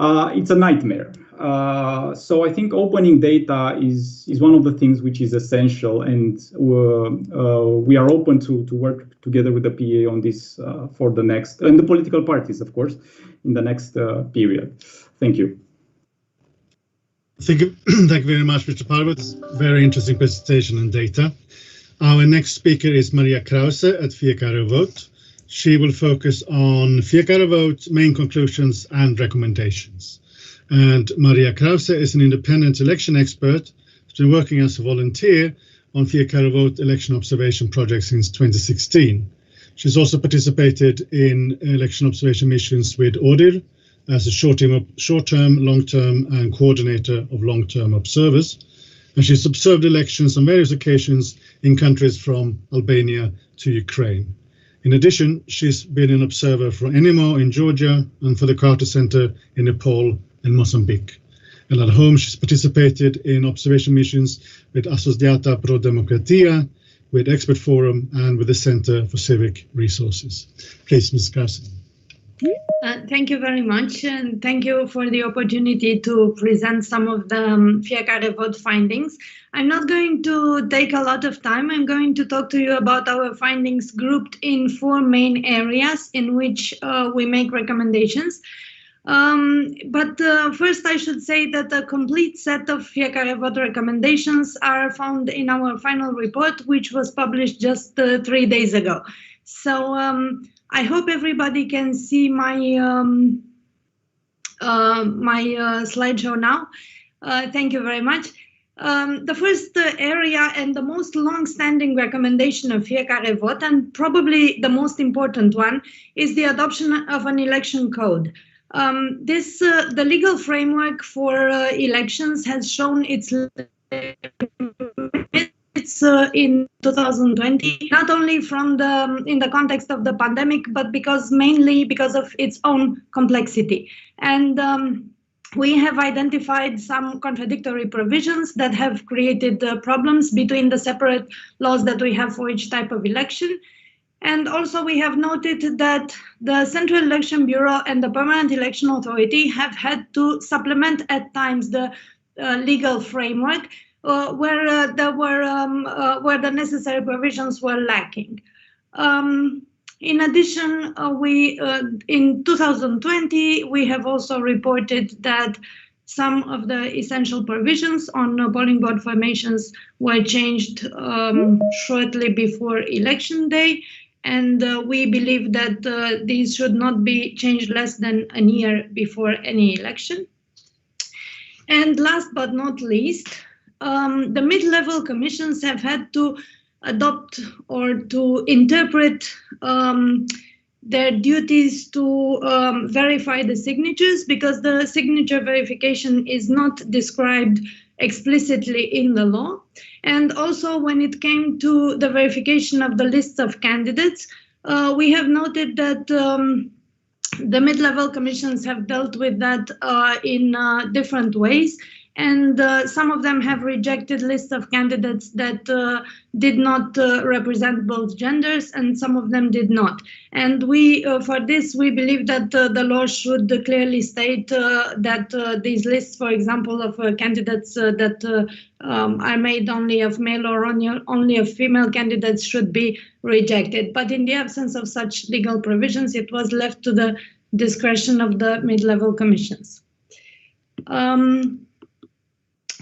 It's a nightmare. So I think opening data is one of the things which is essential, and we are open to work together with the PEA on this for the next, and the political parties, of course, in the next period. Thank you. Thank you very much, Mr. Parvot. Very interesting presentation and data. Our next speaker is Maria Krause at Fiecare Vote. She will focus on Fiecare Vote's main conclusions and recommendations. And Maria Krause is an independent election expert who's been working as a volunteer on Fiecare Vote election observation project since 2016. She's also participated in election observation missions with ODIHR as a short-term, long-term, and coordinator of long-term observers. And she's observed elections on various occasions in countries from Albania to Ukraine. In addition, she's been an observer for ENIMO in Georgia and for the Carter Center in Nepal and Mozambique. And at home, she's participated in observation missions with Associata Pro Democratia, with Expert Forum, and with the Center for Civic Resources. Please, Ms. Krause. Thank you very much, and thank you for the opportunity to present some of the Fiecare Vote findings. I'm not going to take a lot of time. I'm going to talk to you about our findings grouped in 4 main areas in which we make recommendations. But first I should say that a complete set of Fiecare Vote recommendations are found in our final report, which was published just 3 days ago. So I hope everybody can see my slideshow now. Thank you very much. The first area and the most long-standing recommendation of Fiecare Vote, and probably the most important one, is the adoption of an election code. The legal framework for elections has shown its candidates in 2020, not only in the context of the pandemic, but mainly because of its own complexity. And we have identified some contradictory provisions that have created problems between the separate laws that we have for each type of election. And also we have noted that the Central Election Bureau and the Permanent Election Authority have had to supplement at times the legal framework where the necessary provisions were lacking. In addition, in 2020, we have also reported that some of the essential provisions on polling board formations were changed shortly before election day. And we believe that these should not be changed less than a year before any election. And last but not least, the mid-level commissions have had to adopt or to interpret their duties to verify the signatures, because the signature verification is not described explicitly in the law. And also when it came to the verification of the lists of candidates, we have noted that the mid-level commissions have dealt with that in different ways. And some of them have rejected lists of candidates that did not represent both genders, and some of them did not. And for this, we believe that the law should clearly state that these lists, for example, of candidates that are made only of male or only of female candidates should be rejected. But in the absence of such legal provisions, it was left to the discretion of the mid-level commissions.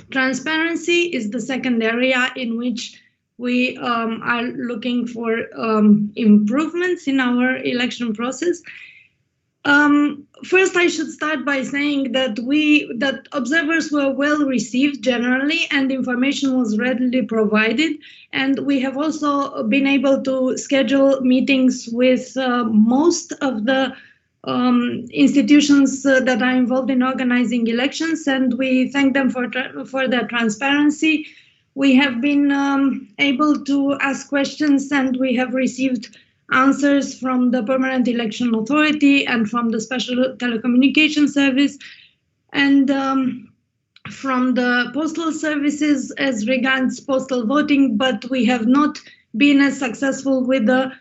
Transparency is the second area in which we are looking for improvements in our election process. First, I should start by saying that observers were well received generally, and information was readily provided. And we have also been able to schedule meetings with most of the institutions that are involved in organizing elections, and we thank them for their transparency. We have been able to ask questions, and we have received answers from the Permanent Election Authority and from the Special Telecommunication Service and from the postal services as regards postal voting, but we have not been as successful with the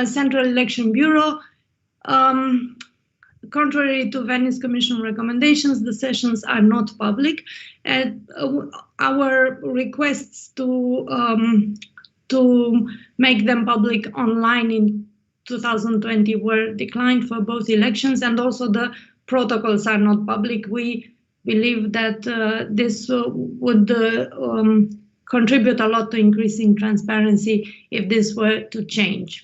Central Election Bureau. Contrary to Venice Commission recommendations, the sessions are not public, and our requests to make them public online in 2020 were declined for both elections, and also the protocols are not public. We believe that this would contribute a lot to increasing transparency if this were to change.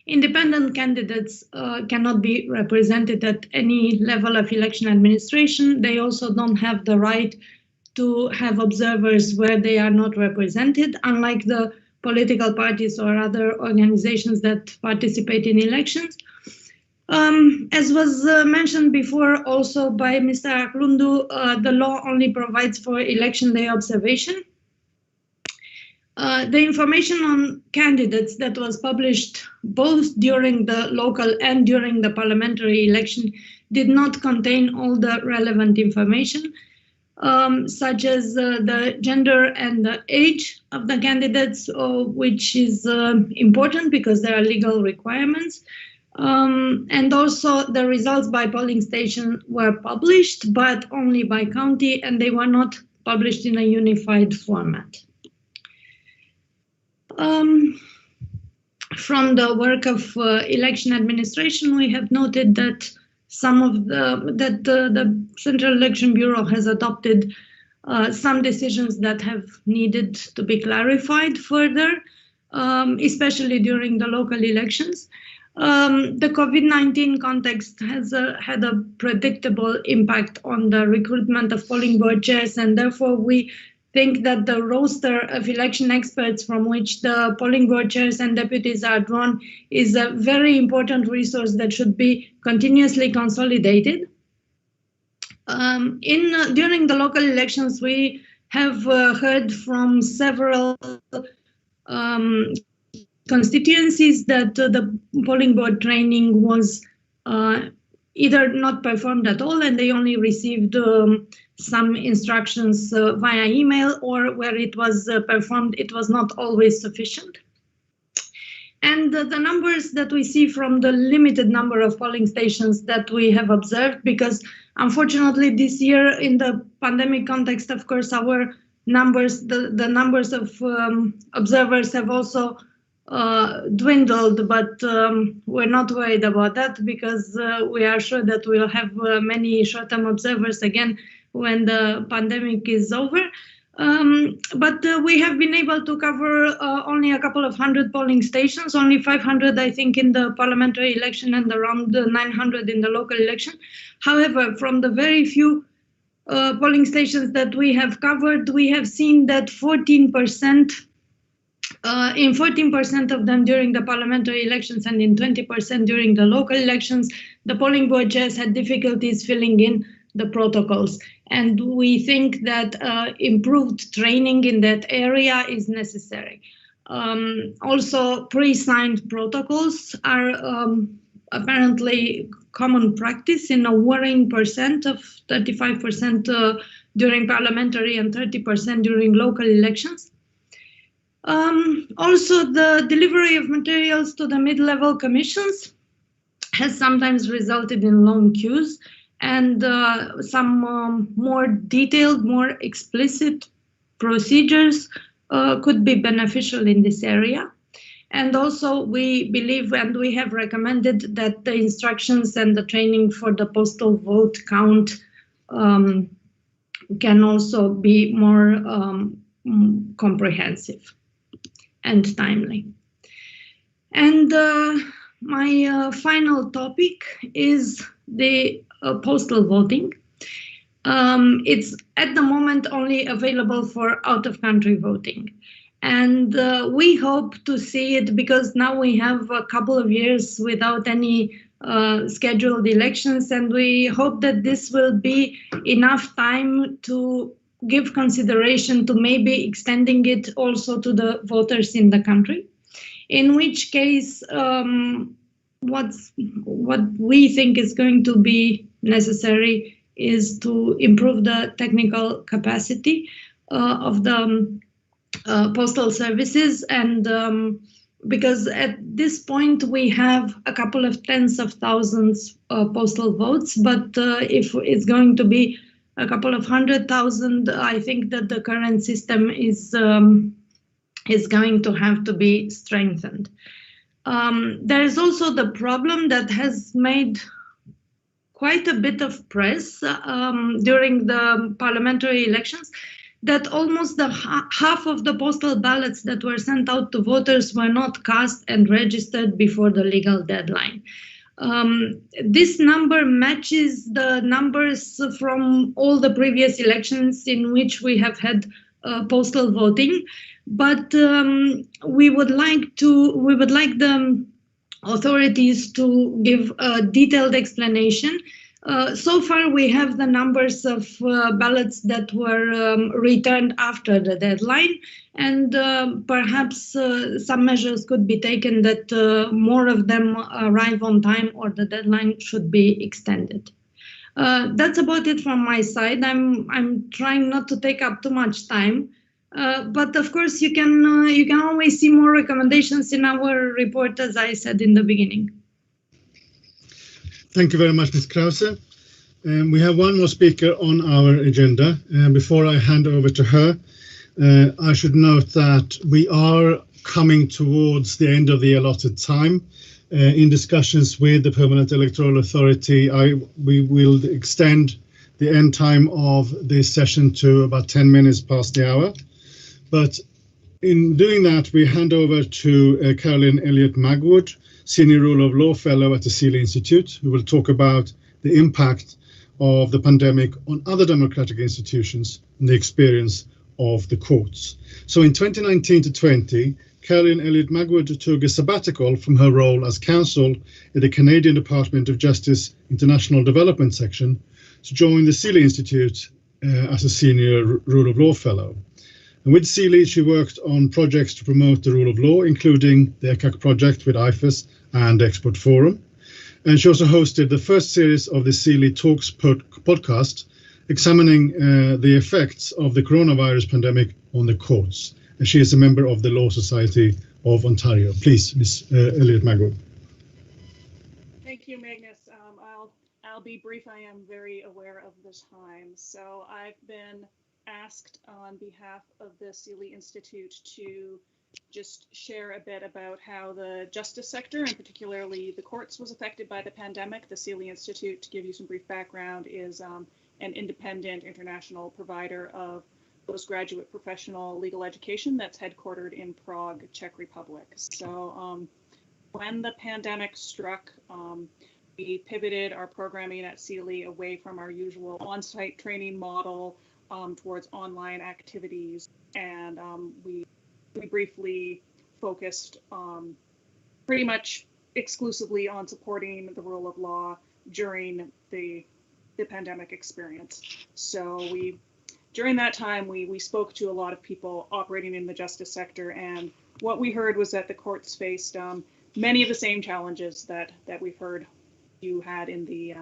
Independent candidates cannot be represented at any level of election administration. They also don't have the right to have observers where they are not represented, unlike the political parties or other organizations that participate in elections. As was mentioned before also by Mr. Aklundu, the law only provides for election day observation. The information on candidates that was published both during the local and during the parliamentary election did not contain all the relevant information, such as the gender and the age of the candidates, which is important because there are legal requirements. And also the results by polling station were published, but only by county, and they were not published in a unified format. From the work of election administration, we have noted that the Central Election Bureau has adopted some decisions that have needed to be clarified further, especially during the local elections. The COVID-19 context has had a predictable impact on the recruitment of polling board chairs, and therefore we think that the roster of election experts from which the polling board chairs and deputies are drawn is a very important resource that should be continuously consolidated. During the local elections, we have heard from several constituencies that the polling board training was either not performed at all and they only received some instructions via email, or where it was performed, it was not always sufficient. And the numbers that we see from the limited number of polling stations that we have observed, because unfortunately this year in the pandemic context, of course, our numbers, the numbers of observers have also dwindled, but we're not worried about that because we are sure that we'll have many short-term observers again when the pandemic is over. But we have been able to cover only a couple of hundred polling stations, only 500, I think, in the parliamentary election and around 900 in the local election. However, from the very few polling stations that we have covered, we have seen that 14%, in 14% of them during the parliamentary elections and in 20% during the local elections, the polling board chairs had difficulties filling in the protocols. And we think that improved training in that area is necessary. Also, pre-signed protocols are apparently common practice in a worrying percent of 35% during parliamentary and 30% during local elections. Also, the delivery of materials to the mid-level commissions has sometimes resulted in long queues, and some more detailed, more explicit procedures could be beneficial in this area. And also we believe, and we have recommended, that the instructions and the training for the postal vote count can also be more comprehensive and timely. And my final topic is the postal voting. It's at the moment only available for out-of-country voting. And we hope to see it, because now we have a couple of years without any scheduled elections, and we hope that this will be enough time to give consideration to maybe extending it also to the voters in the country. In which case, what we think is going to be necessary is to improve the technical capacity of the postal services, and because at this point we have a couple of tens of thousands postal votes, but if it's going to be a couple of 100,000, I think that the current system is going to have to be strengthened. There is also the problem that has made quite a bit of press during the parliamentary elections, that almost half of the postal ballots that were sent out to voters were not cast and registered before the legal deadline. This number matches the numbers from all the previous elections in which we have had postal voting, but we would like the authorities to give a detailed explanation. So far, we have the numbers of ballots that were returned after the deadline, and perhaps some measures could be taken that more of them arrive on time, or the deadline should be extended. That's about it from my side. I'm trying not to take up too much time, but of course you can always see more recommendations in our report, as I said in the beginning. Thank you very much, Ms. Krause. We have one more speaker on our agenda. Before I hand over to her, I should note that we are coming towards the end of the allotted time. In discussions with the Permanent Electoral Authority, we will extend the end time of this session to about 10 minutes past the hour. But in doing that, we hand over to Caroline Elliott-Magwood, Senior Rule of Law Fellow at the Seeley Institute, who will talk about the impact of the pandemic on other democratic institutions and the experience of the courts. So in 2019 to 20, Caroline Elliott-Magwood took a sabbatical from her role as counsel at the Canadian Department of Justice International Development Section to join the Seeley Institute as a senior rule of law fellow. And with Sealy, she worked on projects to promote the rule of law, including the ECAC project with IFES and Export Forum. And she also hosted the first series of the Sealy Talks podcast, examining the effects of the coronavirus pandemic on the courts. And she is a member of the Law Society of Ontario. Please, Ms. Elliott Magwood. Thank you, Magnus. I'll be brief. I am very aware of the time. So I've been asked on behalf of the Sealy Institute to just share a bit about how the justice sector, and particularly the courts, was affected by the pandemic. The Sealy Institute, to give you some brief background, is an independent international provider of postgraduate professional legal education that's headquartered in Prague, Czech Republic. So when the pandemic struck, we pivoted our programming at Sealy away from our usual on-site training model towards online activities, and we briefly focused pretty much exclusively on supporting the rule of law during the pandemic experience. So during that time, we spoke to a lot of people operating in the justice sector, and what we heard was that the courts faced many of the same challenges that we've heard you had in the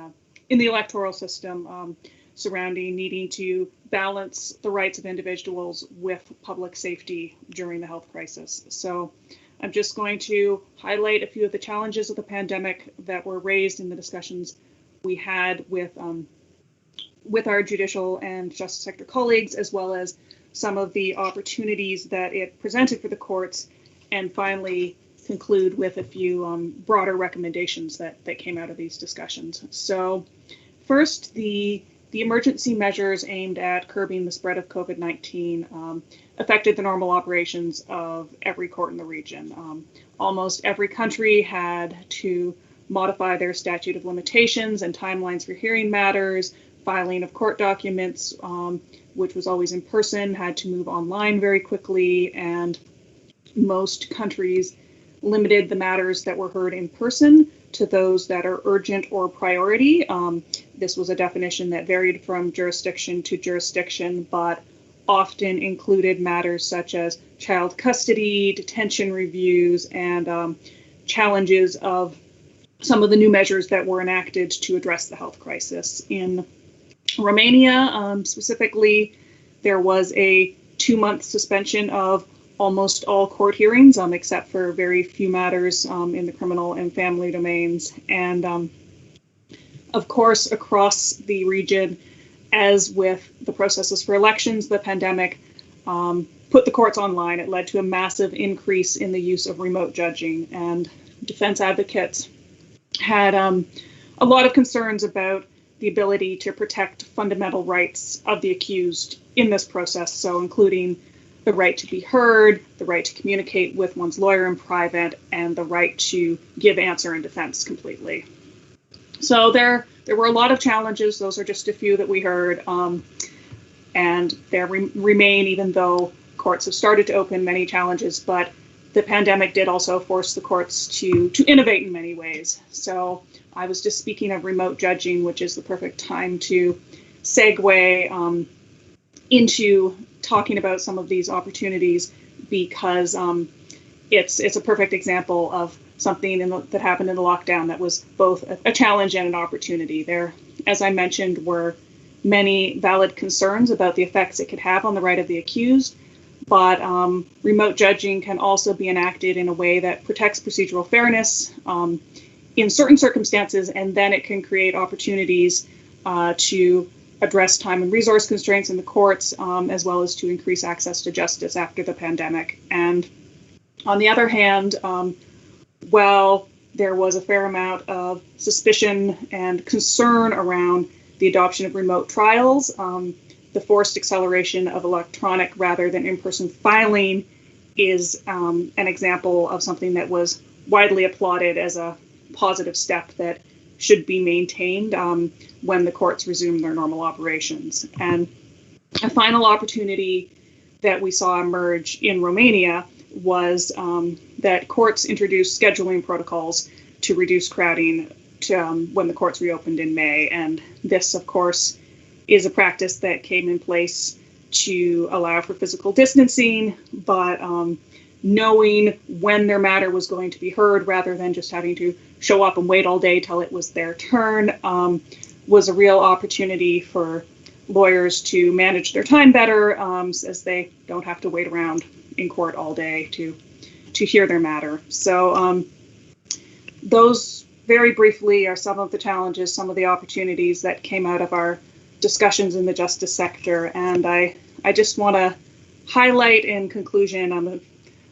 electoral system, surrounding needing to balance the rights of individuals with public safety during the health crisis. So I'm just going to highlight a few of the challenges of the pandemic that were raised in the discussions we had with our judicial and justice sector colleagues, as well as some of the opportunities that it presented for the courts, and finally conclude with a few broader recommendations that came out of these discussions. So first, the emergency measures aimed at curbing the spread of COVID-19 affected the normal operations of every court in the region. Almost every country had to modify their statute of limitations and timelines for hearing matters. Filing of court documents, which was always in person, had to move online very quickly, and most countries limited the matters that were heard in person to those that are urgent or priority. This was a definition that varied from jurisdiction to jurisdiction, but often included matters such as child custody, detention reviews, and challenges of some of the new measures that were enacted to address the health crisis. In Romania, specifically, there was a 2-month suspension of almost all court hearings, except for very few matters in the criminal and family domains. And of course, across the region, as with the processes for elections, the pandemic put the courts online. It led to a massive increase in the use of remote judging, and defense advocates had a lot of concerns about the ability to protect fundamental rights of the accused in this process, so including the right to be heard, the right to communicate with one's lawyer in private, and the right to give answer in defense completely. So there were a lot of challenges. Those are just a few that we heard, and there remain, even though courts have started to open, many challenges, but the pandemic did also force the courts to innovate in many ways. So I was just speaking of remote judging, which is the perfect time to segue into talking about some of these opportunities, because it's a perfect example of something that happened in the lockdown that was both a challenge and an opportunity. There, as I mentioned, were many valid concerns about the effects it could have on the right of the accused, but remote judging can also be enacted in a way that protects procedural fairness in certain circumstances, and then it can create opportunities to address time and resource constraints in the courts, as well as to increase access to justice after the pandemic. And on the other hand, while there was a fair amount of suspicion and concern around the adoption of remote trials, the forced acceleration of electronic rather than in-person filing is an example of something that was widely applauded as a positive step that should be maintained when the courts resume their normal operations. And a final opportunity that we saw emerge in Romania was that courts introduced scheduling protocols to reduce crowding when the courts reopened in May. And this, of course, is a practice that came in place to allow for physical distancing, but knowing when their matter was going to be heard rather than just having to show up and wait all day till it was their turn was a real opportunity for lawyers to manage their time better, as they don't have to wait around in court all day to hear their matter. So those very briefly are some of the challenges, some of the opportunities that came out of our discussions in the justice sector. And I just want to highlight in conclusion on the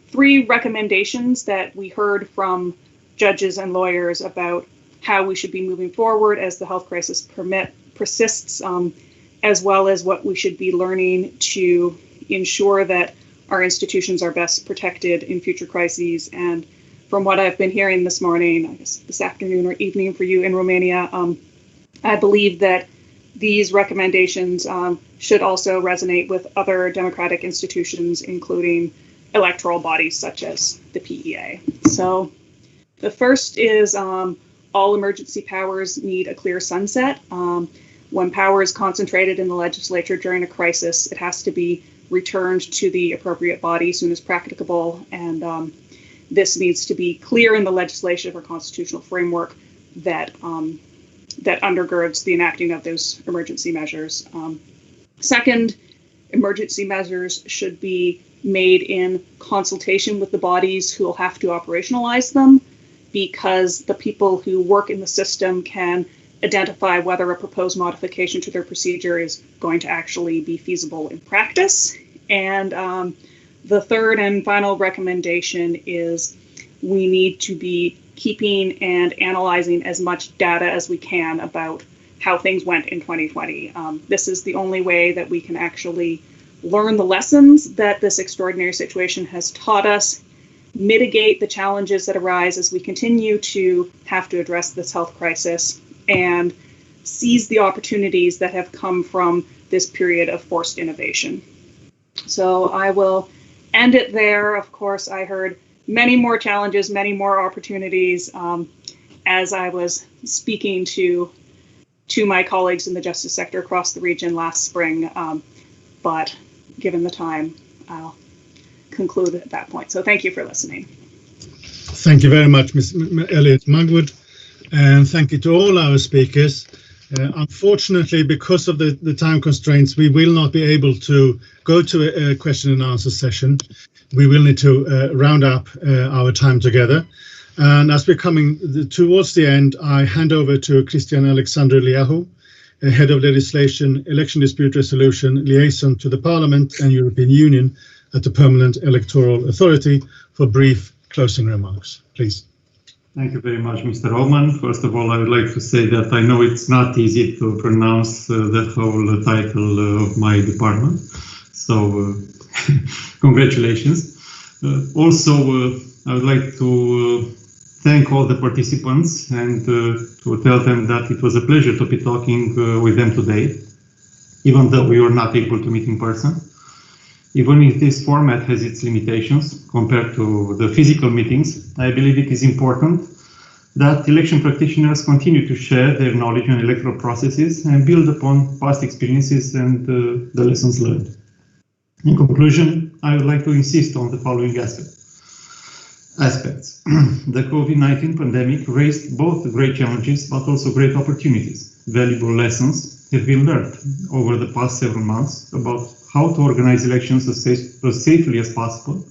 3 recommendations that we heard from judges and lawyers about how we should be moving forward as the health crisis persists, as well as what we should be learning to ensure that our institutions are best protected in future crises. And from what I've been hearing this morning, I guess this afternoon or evening for you in Romania, I believe that these recommendations should also resonate with other democratic institutions, including electoral bodies such as the PEA. So the first is all emergency powers need a clear sunset. When power is concentrated in the legislature during a crisis, it has to be returned to the appropriate body as soon as practicable. And this needs to be clear in the legislation or constitutional framework that that undergirds the enacting of those emergency measures. Second, emergency measures should be made in consultation with the bodies who will have to operationalize them, because the people who work in the system can identify whether a proposed modification to their procedure is going to actually be feasible in practice. And the third and final recommendation is we need to be keeping and analyzing as much data as we can about how things went in 2020. This is the only way that we can actually learn the lessons that this extraordinary situation has taught us, mitigate the challenges that arise as we continue to have to address this health crisis, and seize the opportunities that have come from this period of forced innovation. So I will end it there. Of course, I heard many more challenges, many more opportunities as I was speaking to my colleagues in the justice sector across the region last spring. But given the time, I'll conclude at that point. So thank you for listening. Thank you very much, Ms. Elliott Magwood, and thank you to all our speakers. Unfortunately, because of the time constraints, we will not be able to go to a question and answer session. We will need to round up our time together. And as we're coming towards the end, I hand over to Christian Alexander Liahu, Head of Legislation, Election Dispute Resolution, Liaison to the Parliament and European Union at the Permanent Electoral Authority, for brief closing remarks. Please. Thank you very much, Mr. Oman. First of all, I would like to say that I know it's not easy to pronounce the whole title of my department. So congratulations. Also, I would like to thank all the participants and to tell them that it was a pleasure to be talking with them today, even though we were not able to meet in person. Even if this format has its limitations compared to the physical meetings, I believe it is important that election practitioners continue to share their knowledge on electoral processes and build upon past experiences and the lessons learned. In conclusion, I would like to insist on the following aspects. The COVID-19 pandemic raised both great challenges but also great opportunities. Valuable lessons have been learned over the past several months about how to organize elections as safely as possible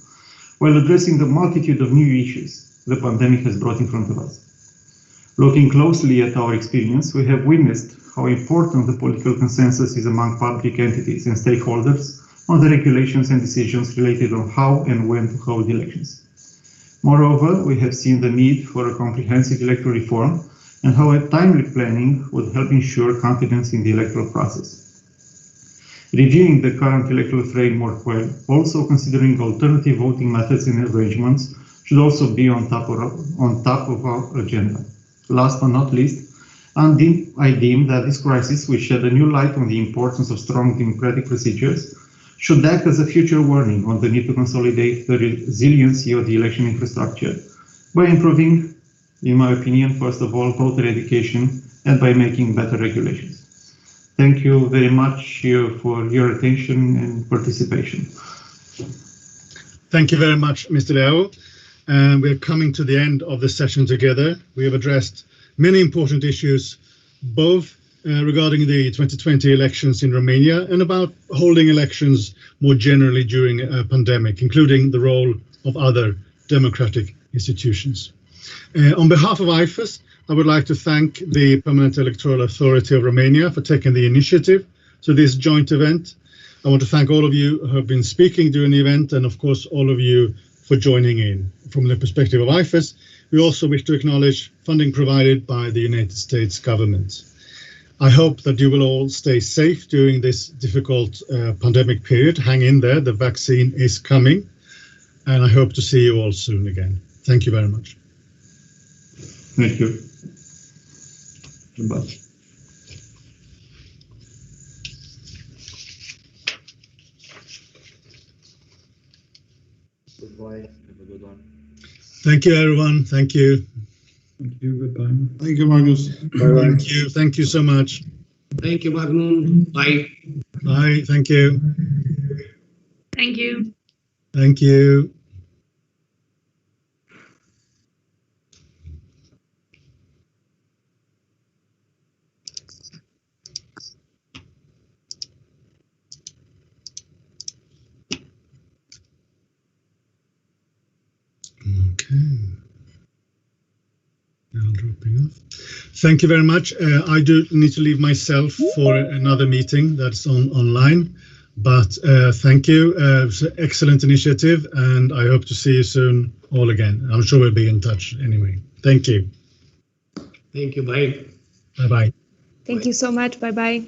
while addressing the multitude of new issues the pandemic has brought in front of us. Looking closely at our experience, we have witnessed how important the political consensus is among public entities and stakeholders on the regulations and decisions related on how and when to hold elections. Moreover, we have seen the need for a comprehensive electoral reform and how a timely planning would help ensure confidence in the electoral process. Reviewing the current electoral framework while also considering alternative voting methods and arrangements should also be on top of our agenda. Last but not least, I deem that this crisis will shed a new light on the importance of strong democratic procedures, should act as a future warning on the need to consolidate the resiliency of the election infrastructure by improving, in my opinion, first of all, voter education and by making better regulations. Thank you very much for your attention and participation. Thank you very much, Mr. Leo. We're coming to the end of the session together. We have addressed many important issues, both regarding the 2020 elections in Romania and about holding elections more generally during a pandemic, including the role of other democratic institutions. On behalf of IFES, I would like to thank the Permanent Electoral Authority of Romania for taking the initiative to this joint event. I want to thank all of you who have been speaking during the event, and of course all of you for joining in. From the perspective of IFES, we also wish to acknowledge funding provided by the United States government. I hope that you will all stay safe during this difficult pandemic period. Hang in there, the vaccine is coming, and I hope to see you all soon again. Thank you very much. Thank you. Goodbye. Goodbye. Have a good one. Thank you, everyone. Thank you. Thank you. Goodbye. Thank you, Magnus. Bye-bye. Thank you. Thank you so much. Thank you, Magnum. Bye. Bye. Thank you. Thank you. Thank you. Okay. Now dropping off. Thank you very much. I do need to leave myself for another meeting that's online, but thank you. It's an excellent initiative, and I hope to see you soon all again. I'm sure we'll be in touch anyway. Thank you. Thank you. Bye. Bye-bye. Thank you so much. Bye-bye.